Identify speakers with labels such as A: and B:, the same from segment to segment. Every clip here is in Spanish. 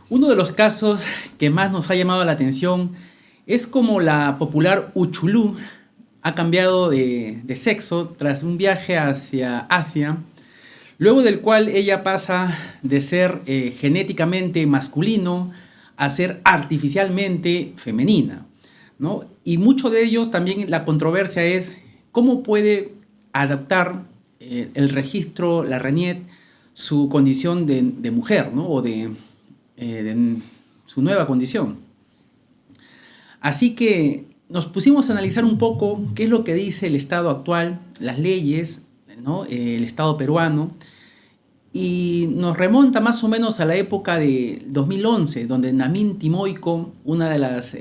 A: Uno de los casos que más nos ha llamado la atención es como la popular Uchulú ha cambiado de sexo tras un viaje hacia Asia, luego del cual ella pasa de ser genéticamente masculino a ser artificialmente femenina, ¿no? Y mucho de ellos también la controversia es cómo puede adaptar el registro, la RENIEC, su condición de mujer, ¿no? O de su nueva condición. Así que nos pusimos a analizar un poco qué es lo que dice el Estado actual, las leyes, ¿no? El Estado peruano, y nos remonta más o menos a la época de 2011, donde Namin Timoico, una de las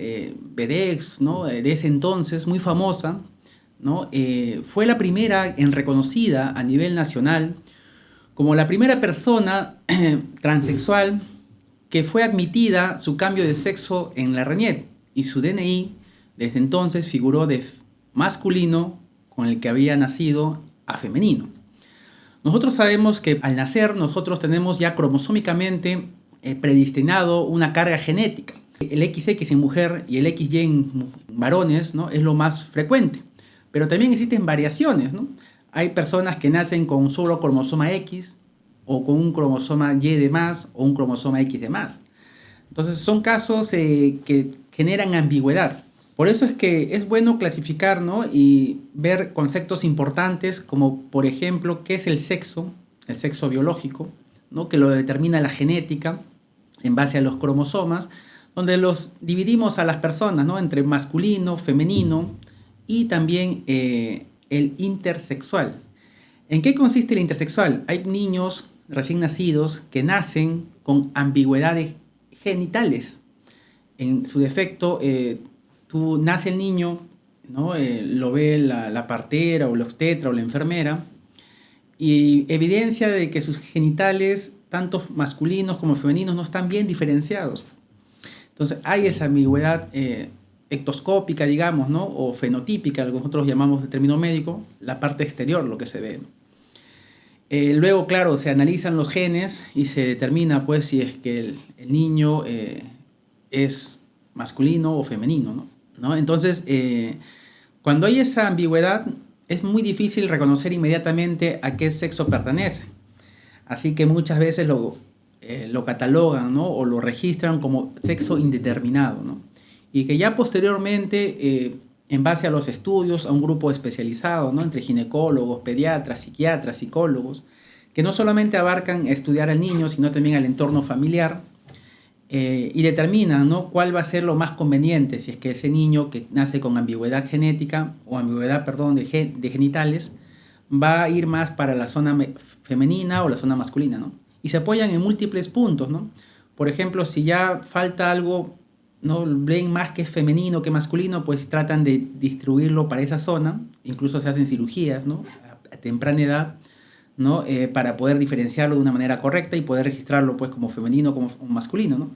A: vedettes, ¿no? De ese entonces, muy famosa, ¿no? Fue la primera en reconocida a nivel nacional como la primera persona transexual que fue admitida su cambio de sexo en la RENIEC, y su DNI desde entonces figuró de masculino con el que había nacido a femenino. Nosotros sabemos que al nacer nosotros tenemos ya cromosómicamente predestinado una carga genética. El XX en mujer y el XY en varones, ¿no? Es lo más frecuente, pero también existen variaciones, ¿no? Hay personas que nacen con un solo cromosoma X o con un cromosoma Y de más o un cromosoma X de más. Entonces son casos que generan ambigüedad. Por eso es que es bueno clasificar, ¿no? Y ver conceptos importantes como, por ejemplo, qué es el sexo biológico, ¿no? Que lo determina la genética en base a los cromosomas, donde los dividimos a las personas, ¿no? Entre masculino, femenino y también el intersexual. ¿En qué consiste el intersexual? Hay niños recién nacidos que nacen con ambigüedades genitales. En su defecto, nace el niño, ¿no? Lo ve la partera o la obstetra o la enfermera, y evidencia de que sus genitales, tanto masculinos como femeninos, no están bien diferenciados. Entonces hay esa ambigüedad ectoscópica, digamos, ¿no? O fenotípica, lo que nosotros llamamos de término médico, la parte exterior, lo que se ve, ¿no? Luego, claro, se analizan los genes y se determina, pues, si es que el niño es masculino o femenino, ¿no? Entonces, cuando hay esa ambigüedad, es muy difícil reconocer inmediatamente a qué sexo pertenece. Así que muchas veces lo catalogan, ¿no? O lo registran como sexo indeterminado, ¿no? Y que ya posteriormente, en base a los estudios, a un grupo especializado, ¿no? Entre ginecólogos, pediatras, psiquiatras, psicólogos, que no solamente abarcan estudiar al niño, sino también al entorno familiar, y determinan, ¿no? Cuál va a ser lo más conveniente, si es que ese niño que nace con ambigüedad genética, o ambigüedad, perdón, de genitales, va a ir más para la zona femenina o la zona masculina, ¿no? Y se apoyan en múltiples puntos, ¿no? Por ejemplo, si ya falta algo, ¿no? Ven más que es femenino que masculino, pues tratan de distribuirlo para esa zona, incluso se hacen cirugías, ¿no? A temprana edad, ¿no? Para poder diferenciarlo de una manera correcta y poder registrarlo, pues, como femenino o como masculino, ¿no?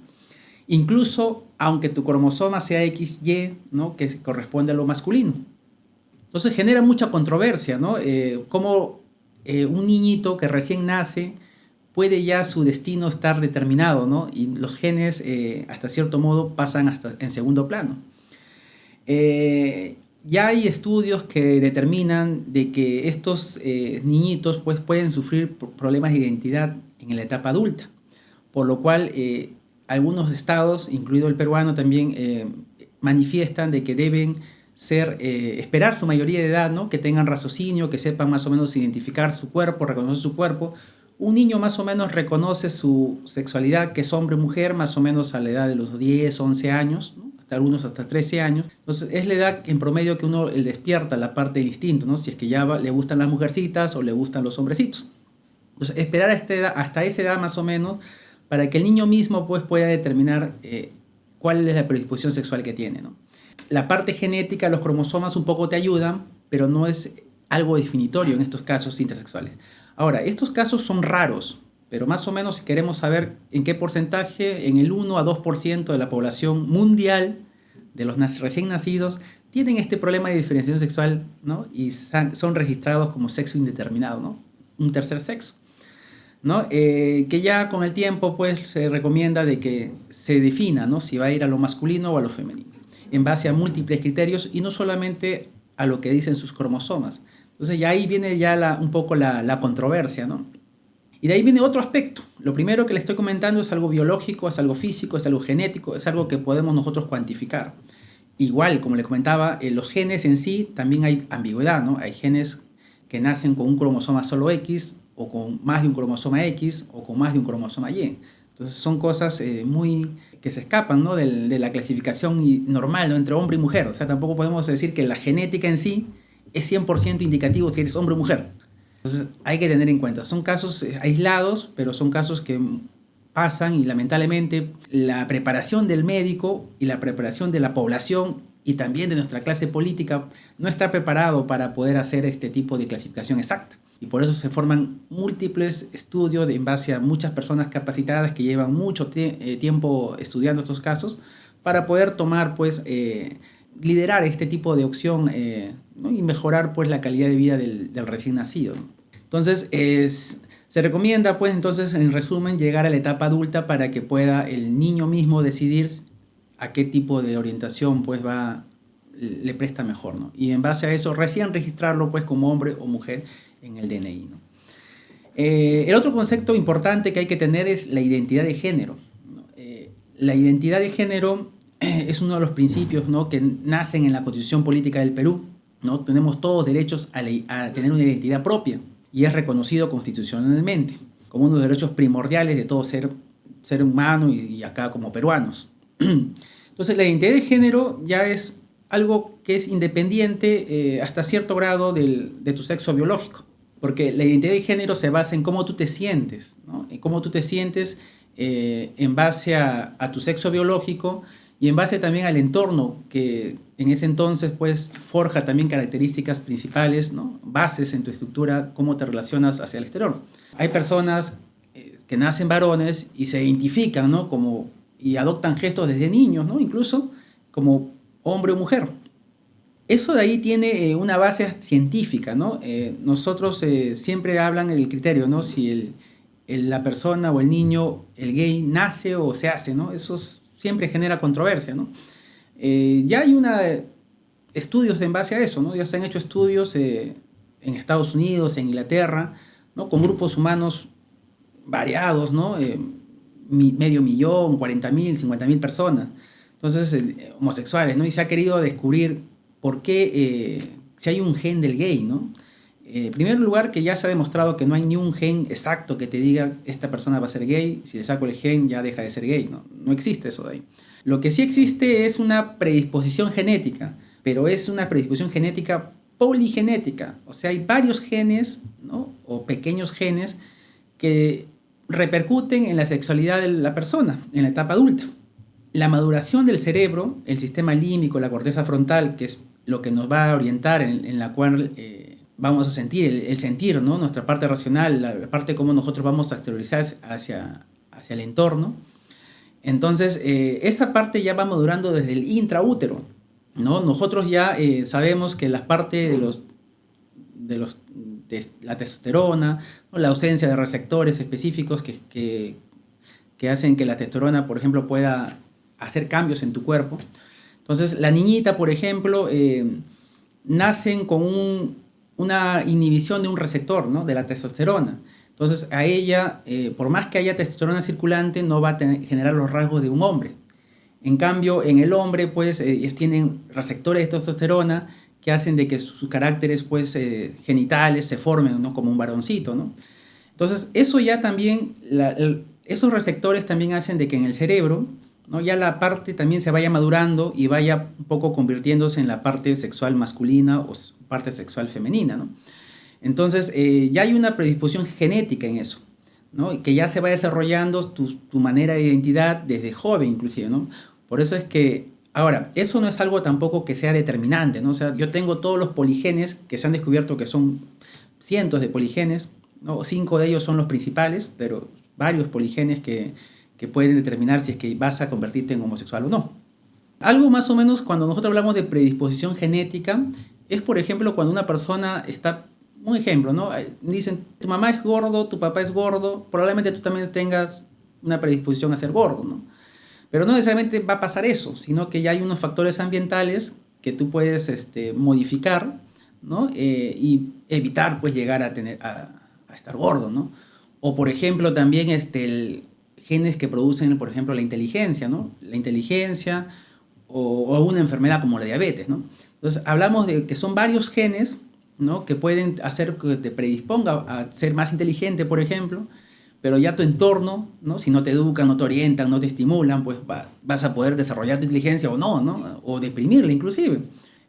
A: Incluso aunque tu cromosoma sea XY, ¿no? Que corresponde a lo masculino. Entonces genera mucha controversia, ¿no? Cómo un niñito que recién nace puede ya su destino estar determinado, ¿no? Y los genes, hasta cierto modo, pasan hasta en segundo plano. Ya hay estudios que determinan de que estos niñitos, pues, pueden sufrir problemas de identidad en la etapa adulta, por lo cual algunos estados, incluido el peruano, también manifiestan de que deben esperar su mayoría de edad, ¿no? Que tengan raciocinio, que sepan más o menos identificar su cuerpo, reconocer su cuerpo. Un niño más o menos reconoce su sexualidad, que es hombre o mujer, más o menos a la edad de los 10, 11 años, ¿no? Algunos hasta 13 años. Entonces es la edad en promedio que uno despierta la parte del instinto, ¿no? Si es que ya le gustan las mujercitas o le gustan los hombrecitos. Entonces esperar hasta esa edad más o menos para que el niño mismo, pues, pueda determinar cuál es la predisposición sexual que tiene, ¿no? La parte genética, los cromosomas un poco te ayudan, pero no es algo definitorio en estos casos intersexuales. Ahora, estos casos son raros, pero más o menos si queremos saber en qué porcentaje, en el 1 a 2% de la población mundial de los recién nacidos tienen este problema de diferenciación sexual, ¿no? Y son registrados como sexo indeterminado, ¿no? Un tercer sexo. ¿no? Que ya con el tiempo pues se recomienda de que se defina, ¿no? Si va a ir a lo masculino o a lo femenino, en base a múltiples criterios y no solamente a lo que dicen sus cromosomas. Entonces ya ahí viene ya un poco la controversia, ¿no? Y de ahí viene otro aspecto. Lo primero que le estoy comentando es algo biológico, es algo físico, es algo genético, es algo que podemos nosotros cuantificar. Igual, como le comentaba, en los genes en sí también hay ambigüedad, ¿no? Hay genes que nacen con un cromosoma solo X, o con más de un cromosoma X, o con más de un cromosoma Y. Entonces son cosas muy que se escapan, ¿no? de la clasificación normal, ¿no? Entre hombre y mujer. O sea, tampoco podemos decir que la genética en sí es 100% indicativo si eres hombre o mujer. Entonces hay que tener en cuenta, son casos aislados, pero son casos que pasan y lamentablemente la preparación del médico y la preparación de la población y también de nuestra clase política no está preparado para poder hacer este tipo de clasificación exacta. Y por eso se forman múltiples estudios en base a muchas personas capacitadas que llevan mucho tiempo estudiando estos casos para poder tomar, pues, liderar este tipo de opción, ¿no? Y mejorar, pues, la calidad de vida del recién nacido, ¿no? Entonces, se recomienda, pues, entonces, en resumen, llegar a la etapa adulta para que pueda el niño mismo decidir a qué tipo de orientación, pues, le presta mejor, ¿no? Y en base a eso, recién registrarlo, pues, como hombre o mujer en el DNI, ¿no? El otro concepto importante que hay que tener es la identidad de género, ¿no? La identidad de género es uno de los principios, ¿no? Que nacen en la Constitución Política del Perú, ¿no? Tenemos todos derechos a tener una identidad propia y es reconocido constitucionalmente como uno de los derechos primordiales de todo ser humano y acá como peruanos. Entonces la identidad de género ya es algo que es independiente hasta cierto grado de tu sexo biológico, porque la identidad de género se basa en cómo tú te sientes, ¿no? En cómo tú te sientes en base a tu sexo biológico y en base también al entorno que en ese entonces pues forja también características principales, ¿no? Bases en tu estructura, cómo te relacionas hacia el exterior. Hay personas que nacen varones y se identifican, ¿no? Y adoptan gestos desde niños, ¿no? Incluso como hombre o mujer. Eso de ahí tiene una base científica, ¿no? Nosotros siempre hablan el criterio, ¿no? Si la persona o el niño, el gay, nace o se hace, ¿no? Eso siempre genera controversia, ¿no? Ya hay estudios en base a eso, ¿no? Ya se han hecho estudios en Estados Unidos, en Inglaterra, ¿no? Con grupos humanos variados, ¿no? Medio millón, 40.000, 50.000 personas. Entonces, homosexuales, ¿no? Y se ha querido descubrir por qué, si hay un gen del gay, ¿no? En primer lugar, que ya se ha demostrado que no hay ni un gen exacto que te diga esta persona va a ser gay, si le saco el gen ya deja de ser gay, ¿no? No existe eso de ahí. Lo que sí existe es una predisposición genética, pero es una predisposición genética poligenética, o sea, hay varios genes, ¿no? O pequeños genes que repercuten en la sexualidad de la persona en la etapa adulta. La maduración del cerebro, el sistema límbico, la corteza frontal, que es lo que nos va a orientar en la cual vamos a sentir, el sentir, ¿no? Nuestra parte racional, la parte de cómo nosotros vamos a exteriorizar hacia el entorno. Entonces, esa parte ya va madurando desde el intraútero, ¿no? Nosotros ya sabemos que la parte de la testosterona, ¿no? La ausencia de receptores específicos que hacen que la testosterona, por ejemplo, pueda hacer cambios en tu cuerpo. Entonces, la niñita, por ejemplo, nacen con una inhibición de un receptor, ¿no? De la testosterona. Entonces, a ella, por más que haya testosterona circulante, no va a generar los rasgos de un hombre. En cambio, en el hombre, pues, ellos tienen receptores de testosterona que hacen de que sus caracteres, pues, genitales se formen, ¿no? Como un varoncito, ¿no? Entonces, eso ya también, esos receptores también hacen de que en el cerebro, ¿no? Ya la parte también se vaya madurando y vaya un poco convirtiéndose en la parte sexual masculina o parte sexual femenina, ¿no? Entonces, ya hay una predisposición genética en eso, ¿no? Y que ya se va desarrollando tu manera de identidad desde joven inclusive, ¿no? Por eso es que, ahora, eso no es algo tampoco que sea determinante, ¿no? O sea, yo tengo todos los poligenes que se han descubierto que son cientos de poligenes, ¿no? 5 de ellos son los principales, pero varios poligenes que pueden determinar si es que vas a convertirte en homosexual o no. Algo más o menos cuando nosotros hablamos de predisposición genética es, por ejemplo, cuando una persona está un ejemplo, ¿no? Dicen, tu mamá es gordo, tu papá es gordo, probablemente tú también tengas una predisposición a ser gordo, ¿no? Pero no necesariamente va a pasar eso, sino que ya hay unos factores ambientales que tú puedes modificar, ¿no? Y evitar pues llegar a a estar gordo, ¿no? O por ejemplo también genes que producen, por ejemplo, la inteligencia, ¿no? La inteligencia o una enfermedad como la diabetes, ¿no? Entonces hablamos de que son varios genes, ¿no? Que pueden hacer que te predisponga a ser más inteligente, por ejemplo, pero ya tu entorno, ¿no? Si no te educan, no te orientan, no te estimulan, pues vas a poder desarrollar tu inteligencia o no, ¿no? O deprimirla inclusive.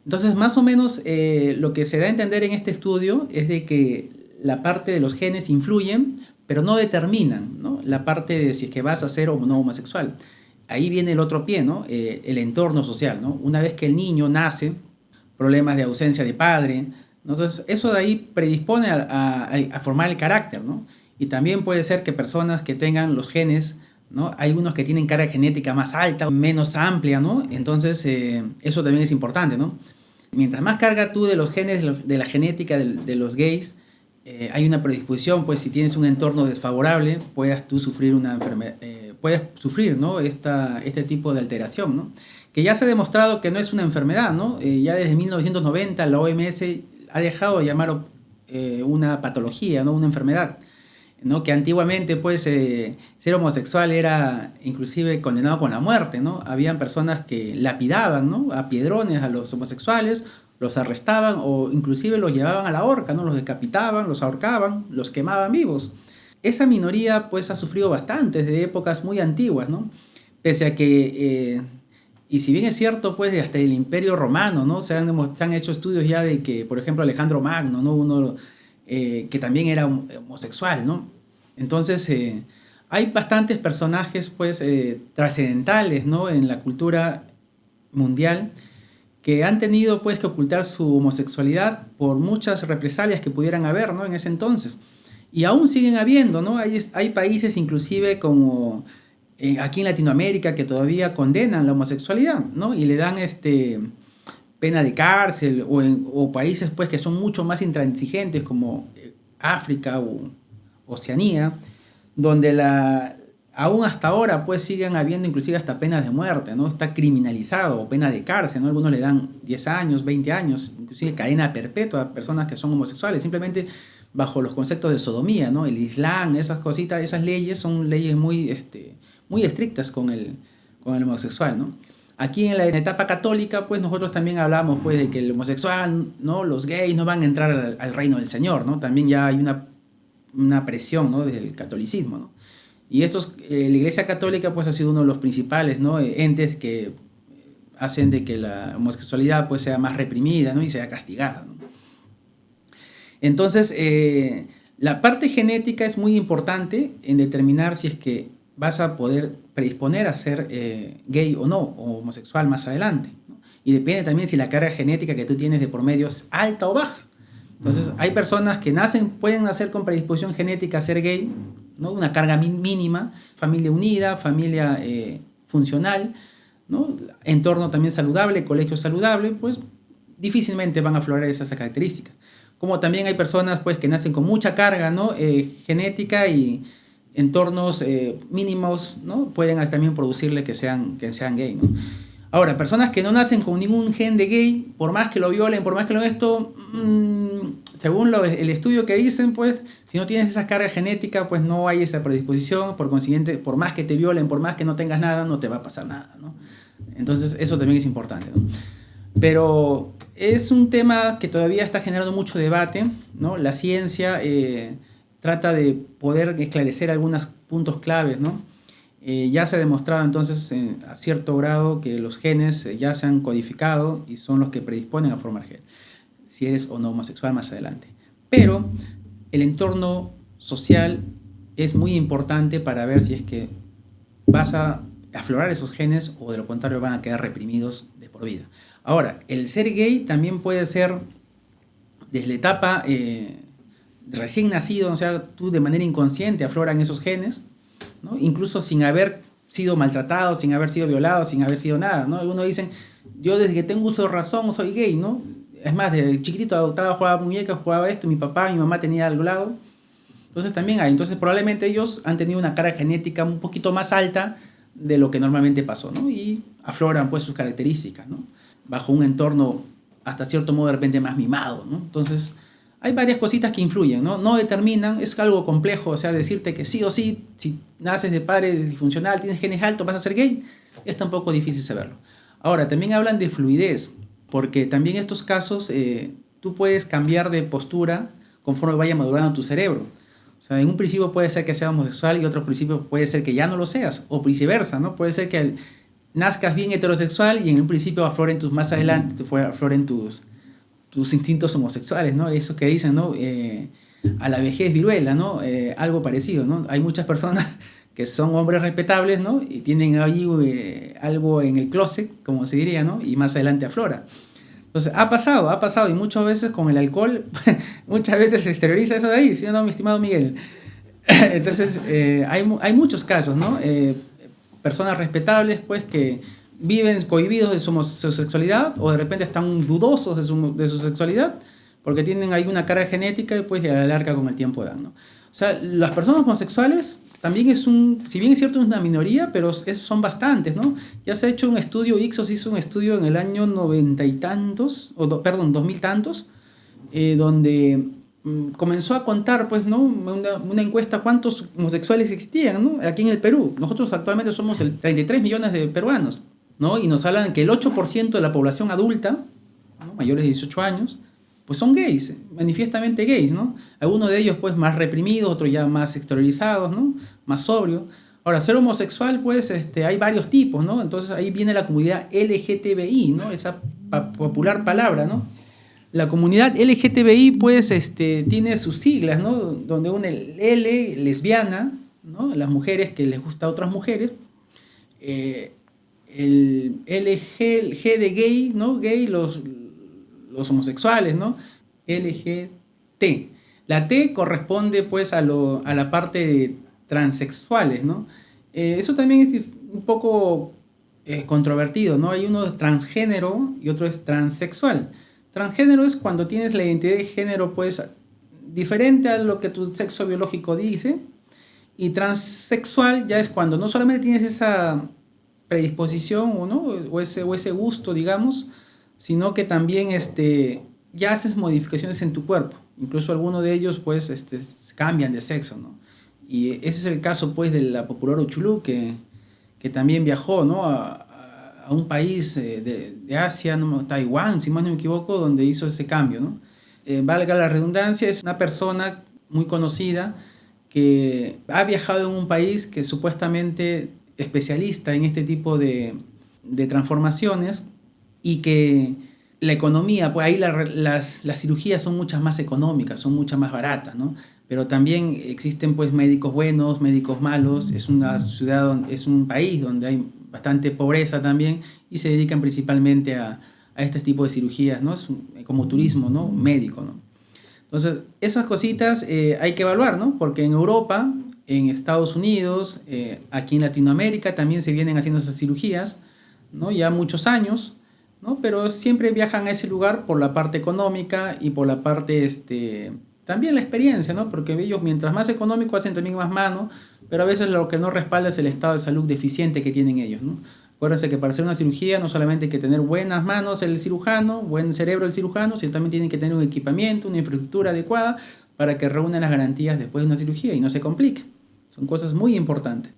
A: Entonces, más o menos, lo que se da a entender en este estudio es de que la parte de los genes influyen, pero no determinan, ¿no? La parte de si es que vas a ser o no homosexual. Ahí viene el otro pie, ¿no? El entorno social, ¿no? Una vez que el niño nace, problemas de ausencia de padre, ¿no? Entonces, eso de ahí predispone a formar el carácter, ¿no? Y también puede ser que personas que tengan los genes, ¿no? Hay unos que tienen carga genética más alta, menos amplia, ¿no? Entonces, eso también es importante, ¿no? Mientras más carga tú de los genes, de la genética de los gays, hay una predisposición, pues si tienes un entorno desfavorable, puedas tú sufrir una enfermedad, puedes sufrir, ¿no? Este tipo de alteración, ¿no? Que ya se ha demostrado que no es una enfermedad, ¿no? Ya desde 1990 la OMS ha dejado de llamar una patología, ¿no? Una enfermedad, ¿no? Que antiguamente pues ser homosexual era inclusive condenado con la muerte, ¿no? Habían personas que lapidaban, ¿no? A piedrones a los homosexuales, los arrestaban o inclusive los llevaban a la horca, ¿no? Los decapitaban, los ahorcaban, los quemaban vivos. Esa minoría pues ha sufrido bastante desde épocas muy antiguas, ¿no? Pese a que, y si bien es cierto pues de hasta el Imperio Romano, ¿no? Se han hecho estudios ya de que, por ejemplo, Alejandro Magno, ¿no? Uno que también era homosexual, ¿no? Entonces, hay bastantes personajes, pues, trascendentales, ¿no? En la cultura mundial que han tenido, pues, que ocultar su homosexualidad por muchas represalias que pudieran haber, ¿no? En ese entonces. Y aún siguen habiendo, ¿no? Hay países, inclusive, como aquí en Latinoamérica, que todavía condenan la homosexualidad, ¿no? Y le dan pena de cárcel, o países, pues, que son mucho más intransigentes, como África o Oceanía, donde aún hasta ahora pues siguen habiendo inclusive hasta penas de muerte, ¿no? Está criminalizado, o pena de cárcel, ¿no? Algunos le dan 10 años, 20 años, inclusive cadena perpetua a personas que son homosexuales, simplemente bajo los conceptos de sodomía, ¿no? El Islam, esas cositas, esas leyes son leyes muy estrictas con el homosexual, ¿no? Aquí en la etapa católica, pues nosotros también hablamos pues de que el homosexual, ¿no? Los gays no van a entrar al reino del Señor, ¿no? También ya hay una presión, ¿no? Del catolicismo, ¿no? Y la Iglesia Católica pues ha sido uno de los principales, ¿no? Entes que hacen de que la homosexualidad pues sea más reprimida, ¿no? Y sea castigada, ¿no? Entonces, la parte genética es muy importante en determinar si es que vas a poder predisponer a ser gay o no, o homosexual más adelante, ¿no? Y depende también si la carga genética que tú tienes de por medio es alta o baja. Entonces, hay personas que pueden nacer con predisposición genética a ser gay, ¿no? Una carga mínima, familia unida, familia funcional, ¿no? Entorno también saludable, colegio saludable, pues difícilmente van a aflorar esas características. Como también hay personas pues, que nacen con mucha carga, ¿no? Genética y entornos mínimos, ¿no? Pueden también producirle que sean gay, ¿no? Ahora, personas que no nacen con ningún gen de gay, por más que lo violen, por más que según el estudio que dicen, pues, si no tienes esa carga genética, pues no hay esa predisposición, por consiguiente, por más que te violen, por más que no tengas nada, no te va a pasar nada, ¿no? Entonces, eso también es importante, ¿no? Pero es un tema que todavía está generando mucho debate, ¿no? La ciencia trata de poder esclarecer algunos puntos claves, ¿no? Ya se ha demostrado entonces a cierto grado que los genes ya se han codificado y son los que predisponen a formar gen, si eres o no homosexual más adelante. Pero el entorno social es muy importante para ver si es que vas a aflorar esos genes o de lo contrario van a quedar reprimidos de por vida. Ahora, el ser gay también puede ser desde la etapa recién nacido, o sea, tú de manera inconsciente afloran esos genes, ¿no? Incluso sin haber sido maltratado, sin haber sido violado, sin haber sido nada, ¿no? Algunos dicen, yo desde que tengo uso de razón soy gay, ¿no? Es más, de chiquitito adoptaba, jugaba muñecas, jugaba esto, mi papá, mi mamá tenía algo lado. Entonces también hay. Entonces probablemente ellos han tenido una carga genética un poquito más alta de lo que normalmente pasó, ¿no? Y afloran pues sus características, ¿no? Bajo un entorno hasta cierto modo de repente más mimado, ¿no? Entonces hay varias cositas que influyen, ¿no? No determinan, es algo complejo, o sea, decirte que sí o sí, si naces de padre disfuncional, tienes genes altos, vas a ser gay, es tampoco difícil saberlo. Ahora, también hablan de fluidez, porque también en estos casos tú puedes cambiar de postura conforme vaya madurando tu cerebro. O sea, en un principio puede ser que seas homosexual y otro principio puede ser que ya no lo seas, o viceversa, ¿no? Puede ser que nazcas bien heterosexual y en un principio afloren más adelante afloren tus instintos homosexuales, ¿no? Eso que dicen, ¿no? A la vejez viruela, ¿no? Algo parecido, ¿no? Hay muchas personas que son hombres respetables, ¿no? Y tienen ahí algo en el closet, como se diría, ¿no? Y más adelante aflora. Entonces, ha pasado, y muchas veces con el alcohol, muchas veces se exterioriza eso de ahí, ¿sí o no, mi estimado Miguel? Entonces, hay muchos casos, ¿no? Personas respetables, pues, que viven cohibidos de su sexualidad o de repente están dudosos de su sexualidad porque tienen ahí una carga genética y pues a la larga con el tiempo dan, ¿no? O sea, las personas homosexuales también si bien es cierto, es una minoría, pero son bastantes, ¿no? Ya se ha hecho un estudio, Ipsos hizo un estudio en el año 90 y tantos, 2000 tantos, donde comenzó a contar, pues, ¿no? Una encuesta cuántos homosexuales existían, ¿no? Aquí en el Perú. Nosotros actualmente somos 33 millones de peruanos, ¿no? Y nos hablan que el 8% de la población adulta, ¿no? Mayores de 18 años, pues son gays, manifiestamente gays, ¿no? Algunos de ellos pues más reprimidos, otros ya más exteriorizados, ¿no? Más sobrios. Ahora, ser homosexual, pues hay varios tipos, ¿no? Entonces ahí viene la comunidad LGTBI, ¿no? Esa popular palabra, ¿no? La comunidad LGTBI, pues, tiene sus siglas, ¿no? Donde une L, lesbiana, ¿no? Las mujeres que les gusta a otras mujeres. El LG, el G de gay, ¿no? Gay, los homosexuales, ¿no? LGT. La T corresponde, pues, a la parte de transexuales, ¿no? Eso también es un poco controvertido, ¿no? Hay uno transgénero y otro es transexual. Transgénero es cuando tienes la identidad de género, pues, diferente a lo que tu sexo biológico dice. Y transexual ya es cuando no solamente tienes esa predisposición, ¿no? o ese gusto, digamos, sino que también ya haces modificaciones en tu cuerpo. Incluso algunos de ellos, pues, cambian de sexo, ¿no? Y ese es el caso, pues, de la popular Uchulú, que también viajó, ¿no? a un país de Asia, ¿no? Taiwán, si más no me equivoco, donde hizo ese cambio, ¿no? Valga la redundancia, es una persona muy conocida que ha viajado en un país que es supuestamente especialista en este tipo de transformaciones y que la economía, pues ahí las cirugías son muchas más económicas, son muchas más baratas, ¿no? Pero también existen pues médicos buenos, médicos malos, es una ciudad, es un país donde hay bastante pobreza también y se dedican principalmente a este tipo de cirugías, ¿no? Es como turismo, ¿no? Médico, ¿no? Entonces, esas cositas hay que evaluar, ¿no? Porque en Europa, en Estados Unidos, aquí en Latinoamérica también se vienen haciendo esas cirugías, ¿no? Ya muchos años, ¿no? Pero siempre viajan a ese lugar por la parte económica y por la parte, también la experiencia, ¿no? Porque ellos mientras más económico hacen también más mano, pero a veces lo que no respalda es el estado de salud deficiente que tienen ellos, ¿no? Acuérdense que para hacer una cirugía no solamente hay que tener buenas manos el cirujano, buen cerebro el cirujano, sino también tienen que tener un equipamiento, una infraestructura adecuada para que reúnan las garantías después de una cirugía y no se complique. Son cosas muy importantes.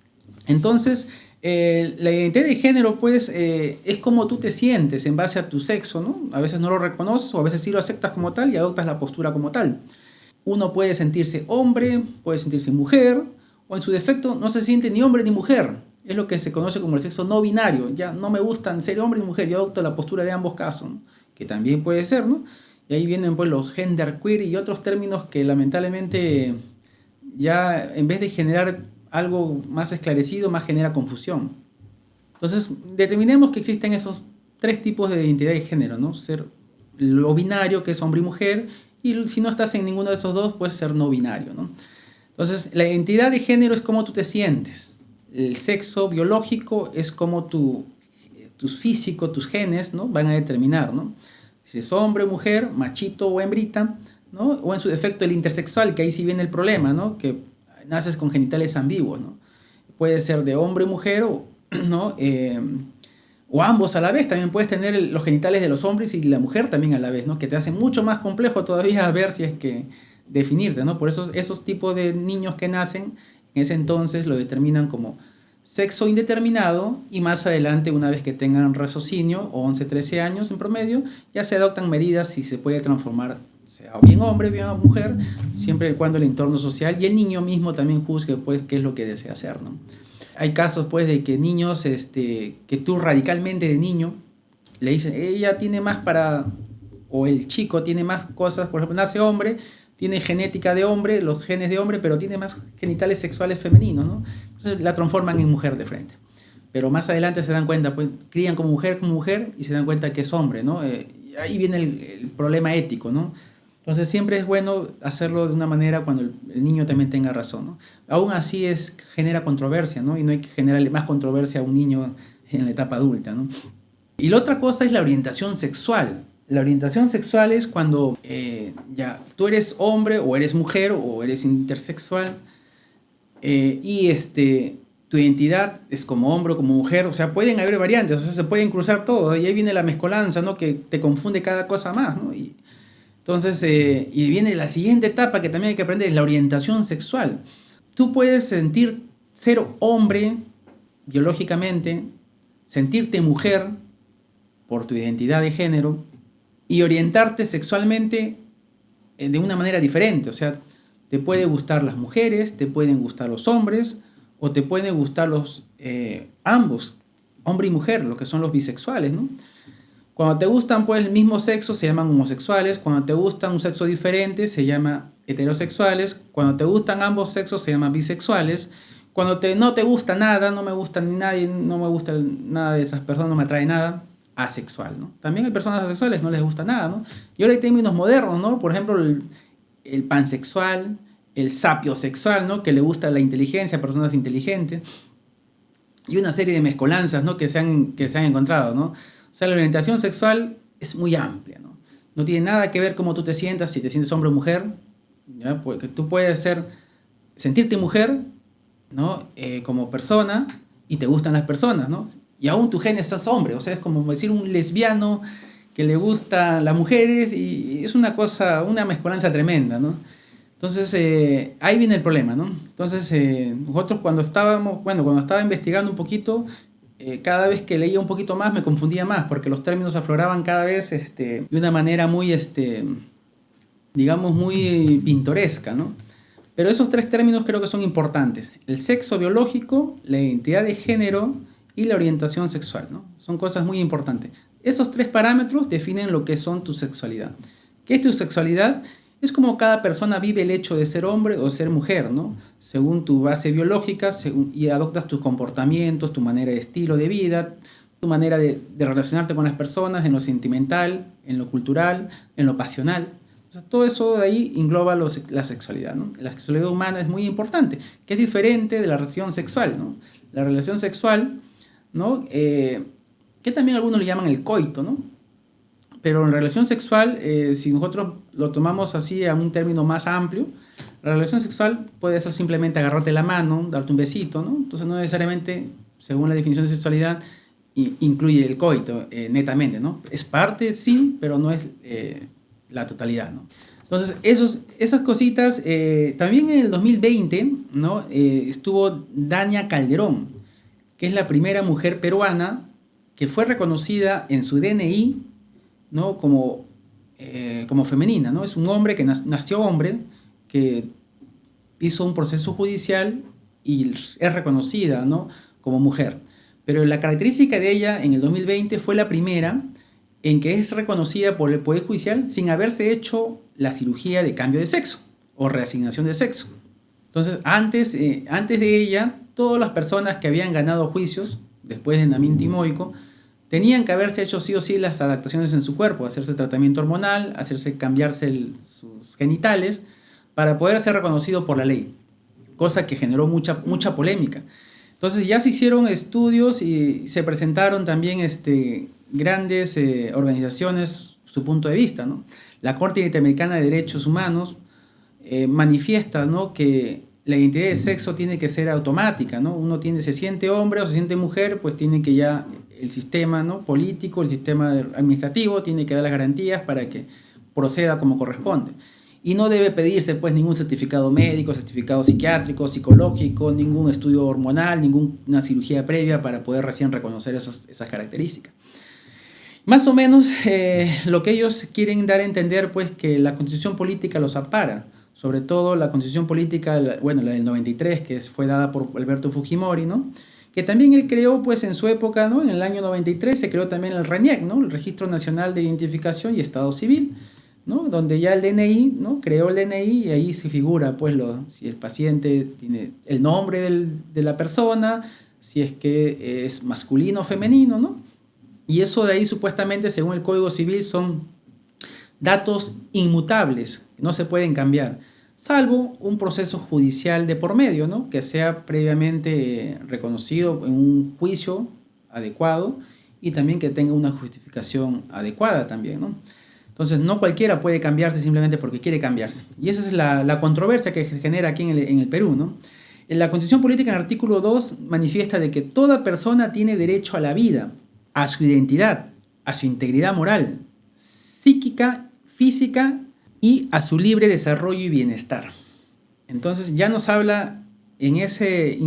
A: Entonces, la identidad de género, pues, es como tú te sientes en base a tu sexo, ¿no? A veces no lo reconoces o a veces sí lo aceptas como tal y adoptas la postura como tal. Uno puede sentirse hombre, puede sentirse mujer, o en su defecto no se siente ni hombre ni mujer. Es lo que se conoce como el sexo no binario. Ya no me gustan ser hombre y mujer, yo adopto la postura de ambos casos, ¿no? Que también puede ser, ¿no? Y ahí vienen pues los genderqueer y otros términos que lamentablemente ya en vez de generar algo más esclarecido, más genera confusión. Entonces, determinemos que existen esos tres tipos de identidad de género, ¿no? Ser lo binario, que es hombre y mujer, y si no estás en ninguno de esos dos, puedes ser no binario, ¿no? Entonces, la identidad de género es cómo tú te sientes. El sexo biológico es como tu físico, tus genes, ¿no? Van a determinar, ¿no? si es hombre o mujer, machito o hembrita, ¿no? O en su defecto el intersexual, que ahí sí viene el problema, ¿no? Que naces con genitales ambiguos, ¿no? Puede ser de hombre o mujer, ¿no? O ambos a la vez. También puedes tener los genitales de los hombres y la mujer también a la vez, ¿no? Que te hace mucho más complejo todavía ver si es que definirte, ¿no? Por eso esos tipos de niños que nacen en ese entonces lo determinan como sexo indeterminado, y más adelante, una vez que tengan raciocinio, 11, 13 años en promedio, ya se adoptan medidas si se puede transformar, sea bien hombre, bien mujer, siempre y cuando el entorno social y el niño mismo también juzgue, pues, qué es lo que desea hacer, ¿no? Hay casos, pues, de que niños, que tú radicalmente de niño le dices, ella tiene más para, o el chico tiene más cosas, por ejemplo, nace hombre, tiene genética de hombre, los genes de hombre, pero tiene más genitales sexuales femeninos, ¿no? Entonces la transforman en mujer de frente. Pero más adelante se dan cuenta, pues crían como mujer y se dan cuenta que es hombre, ¿no? Ahí viene el problema ético, ¿no? Entonces siempre es bueno hacerlo de una manera cuando el niño también tenga razón, ¿no? Aún así genera controversia, ¿no? Y no hay que generarle más controversia a un niño en la etapa adulta, ¿no? Y la otra cosa es la orientación sexual. La orientación sexual es cuando ya tú eres hombre o eres mujer o eres intersexual, y tu identidad es como hombre o como mujer. O sea, pueden haber variantes, o sea, se pueden cruzar todo, y ahí viene la mezcolanza, ¿no? Que te confunde cada cosa más, ¿no? Y entonces, y viene la siguiente etapa que también hay que aprender, es la orientación sexual. Tú puedes ser hombre biológicamente, sentirte mujer por tu identidad de género, y orientarte sexualmente de una manera diferente. O sea, te puede gustar las mujeres, te pueden gustar los hombres, o te pueden gustar ambos, hombre y mujer, lo que son los bisexuales, ¿no? Cuando te gustan, pues, el mismo sexo se llaman homosexuales. Cuando te gustan un sexo diferente se llama heterosexuales. Cuando te gustan ambos sexos se llaman bisexuales. Cuando no te gusta nada, no me gusta ni nadie, no me gusta nada de esas personas, no me atrae nada, asexual, ¿no? También hay personas asexuales, no les gusta nada, ¿no? Y ahora hay términos modernos, ¿no? Por ejemplo, el pansexual, el sapiosexual, ¿no? Que le gusta la inteligencia a personas inteligentes. Y una serie de mezcolanzas, ¿no? que se han encontrado, ¿no? O sea, la orientación sexual es muy amplia, ¿no? No tiene nada que ver cómo tú te sientas, si te sientes hombre o mujer, ¿ya? Porque tú puedes sentirte mujer, ¿no? Como persona, y te gustan las personas, ¿no? Y aún tu gen es hombre. O sea, es como decir un lesbiano que le gustan las mujeres, y es una mezcolanza tremenda, ¿no? Entonces, ahí viene el problema, ¿no? Entonces, nosotros cuando estaba investigando un poquito, cada vez que leía un poquito más me confundía más, porque los términos afloraban cada vez de una manera muy, digamos, muy pintoresca, ¿no? Pero esos tres términos creo que son importantes: el sexo biológico, la identidad de género y la orientación sexual, ¿no? Son cosas muy importantes. Esos tres parámetros definen lo que son tu sexualidad. ¿Qué es tu sexualidad? Es como cada persona vive el hecho de ser hombre o ser mujer, ¿no? Según tu base biológica, y adoptas tus comportamientos, tu manera de estilo de vida, tu manera de relacionarte con las personas en lo sentimental, en lo cultural, en lo pasional. O sea, todo eso de ahí engloba la sexualidad, ¿no? La sexualidad humana es muy importante, que es diferente de la relación sexual, ¿no? La relación sexual, ¿no? Que también algunos le llaman el coito, ¿no? Pero en relación sexual, si nosotros lo tomamos así a un término más amplio, la relación sexual puede ser simplemente agarrarte la mano, darte un besito, ¿no? Entonces no necesariamente, según la definición de sexualidad, incluye el coito, netamente, ¿no? Es parte, sí, pero no es la totalidad, ¿no? Entonces, esas cositas, también en el 2020, ¿no? Estuvo Dania Calderón, que es la primera mujer peruana que fue reconocida en su DNI, ¿no? como femenina, ¿no? Es un hombre que nació hombre, que hizo un proceso judicial y es reconocida, ¿no? como mujer. Pero la característica de ella en el 2020 fue la primera en que es reconocida por el Poder Judicial sin haberse hecho la cirugía de cambio de sexo o reasignación de sexo. Entonces, antes de ella, todas las personas que habían ganado juicios después de Namin Timoico tenían que haberse hecho sí o sí las adaptaciones en su cuerpo, hacerse tratamiento hormonal, cambiarse sus genitales para poder ser reconocido por la ley, cosa que generó mucha polémica. Entonces ya se hicieron estudios y se presentaron también grandes organizaciones su punto de vista, ¿no? La Corte Interamericana de Derechos Humanos manifiesta, ¿no?, que la identidad de sexo tiene que ser automática, ¿no? Uno se siente hombre o se siente mujer, pues tiene que ya el sistema, ¿no?, político, el sistema administrativo tiene que dar las garantías para que proceda como corresponde. Y no debe pedirse pues ningún certificado médico, certificado psiquiátrico, psicológico, ningún estudio hormonal, ninguna cirugía previa para poder recién reconocer esas características. Más o menos lo que ellos quieren dar a entender pues que la constitución política los ampara, sobre todo la constitución política, bueno, la del 93, que fue dada por Alberto Fujimori, ¿no?, que también él creó pues en su época, ¿no?, en el año 93 se creó también el RENIEC, ¿no?, el Registro Nacional de Identificación y Estado Civil, ¿no?, donde ya el DNI, ¿no?, creó el DNI y ahí se figura pues si el paciente tiene el nombre de la persona, si es que es masculino o femenino, ¿no? Y eso de ahí supuestamente, según el Código Civil, son datos inmutables, no se pueden cambiar, salvo un proceso judicial de por medio, ¿no?, que sea previamente reconocido en un juicio adecuado y también que tenga una justificación adecuada también, ¿no? Entonces, no cualquiera puede cambiarse simplemente porque quiere cambiarse. Y esa es la controversia que se genera aquí en el Perú, ¿no? En la Constitución Política, en el artículo 2, manifiesta de que toda persona tiene derecho a la vida, a su identidad, a su integridad moral, psíquica, física y a su libre desarrollo y bienestar. Entonces, ya nos habla en ese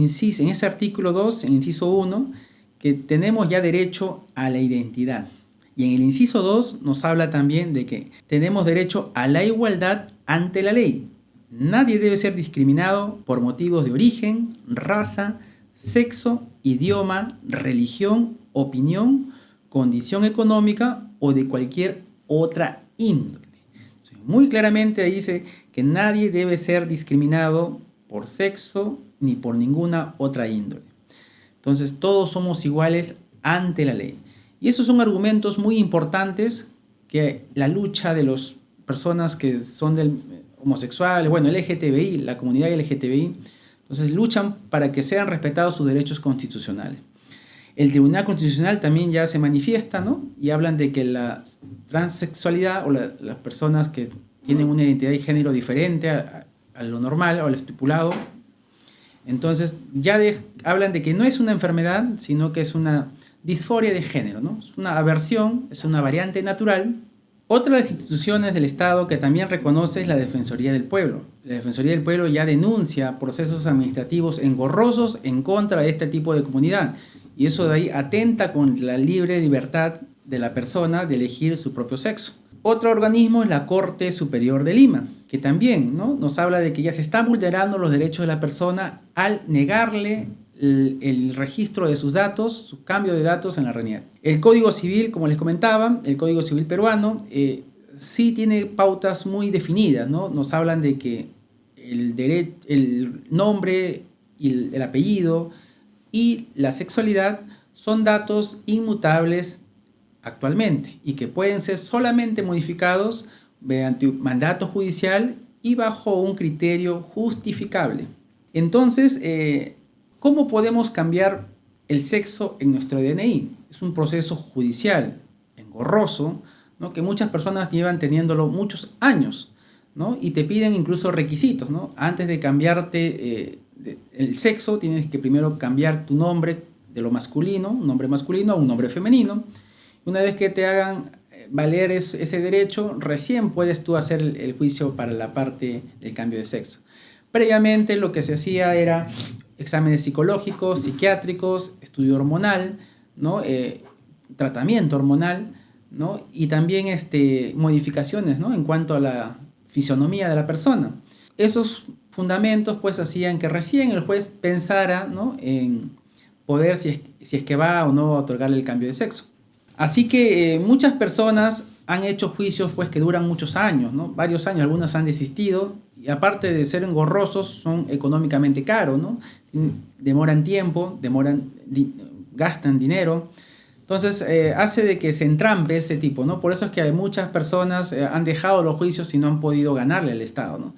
A: artículo 2, en inciso 1, que tenemos ya derecho a la identidad. Y en el inciso 2 nos habla también de que tenemos derecho a la igualdad ante la ley. Nadie debe ser discriminado por motivos de origen, raza, sexo, idioma, religión, opinión, condición económica o de cualquier otra índole. Muy claramente dice que nadie debe ser discriminado por sexo ni por ninguna otra índole. Entonces todos somos iguales ante la ley. Y esos son argumentos muy importantes que la lucha de las personas que son homosexuales, bueno, LGTBI, la comunidad LGTBI, entonces luchan para que sean respetados sus derechos constitucionales. El Tribunal Constitucional también ya se manifiesta, ¿no?, y hablan de que la transexualidad o las personas que tienen una identidad de género diferente a lo normal o a lo estipulado, entonces ya hablan de que no es una enfermedad, sino que es una disforia de género, ¿no? Es una aversión, es una variante natural. Otra de las instituciones del Estado que también reconoce es la Defensoría del Pueblo. La Defensoría del Pueblo ya denuncia procesos administrativos engorrosos en contra de este tipo de comunidad. Y eso de ahí atenta con la libre libertad de la persona de elegir su propio sexo. Otro organismo es la Corte Superior de Lima, que también, ¿no?, nos habla de que ya se están vulnerando los derechos de la persona al negarle el registro de sus datos, su cambio de datos en la RENIEC. El Código Civil, como les comentaba, el Código Civil peruano, sí tiene pautas muy definidas, ¿no? Nos hablan de que el nombre y el apellido y la sexualidad son datos inmutables actualmente y que pueden ser solamente modificados mediante un mandato judicial y bajo un criterio justificable. Entonces, ¿cómo podemos cambiar el sexo en nuestro DNI? Es un proceso judicial engorroso, ¿no?, que muchas personas llevan teniéndolo muchos años, ¿no?, y te piden incluso requisitos, ¿no? Antes de cambiarte el sexo, tienes que primero cambiar tu nombre de lo masculino, un nombre masculino a un nombre femenino. Una vez que te hagan valer ese derecho, recién puedes tú hacer el juicio para la parte del cambio de sexo. Previamente lo que se hacía era exámenes psicológicos, psiquiátricos, estudio hormonal, ¿no?, tratamiento hormonal, ¿no?, y también modificaciones, ¿no?, en cuanto a la fisonomía de la persona. Esos fundamentos pues hacían que recién el juez pensara, ¿no?, en poder si es que va o no a otorgarle el cambio de sexo. Así que muchas personas han hecho juicios pues que duran muchos años, ¿no?, varios años, algunas han desistido y aparte de ser engorrosos son económicamente caros, ¿no?, demoran tiempo, gastan dinero. Entonces hace de que se entrampe ese tipo, ¿no? Por eso es que muchas personas han dejado los juicios y no han podido ganarle al Estado, ¿no?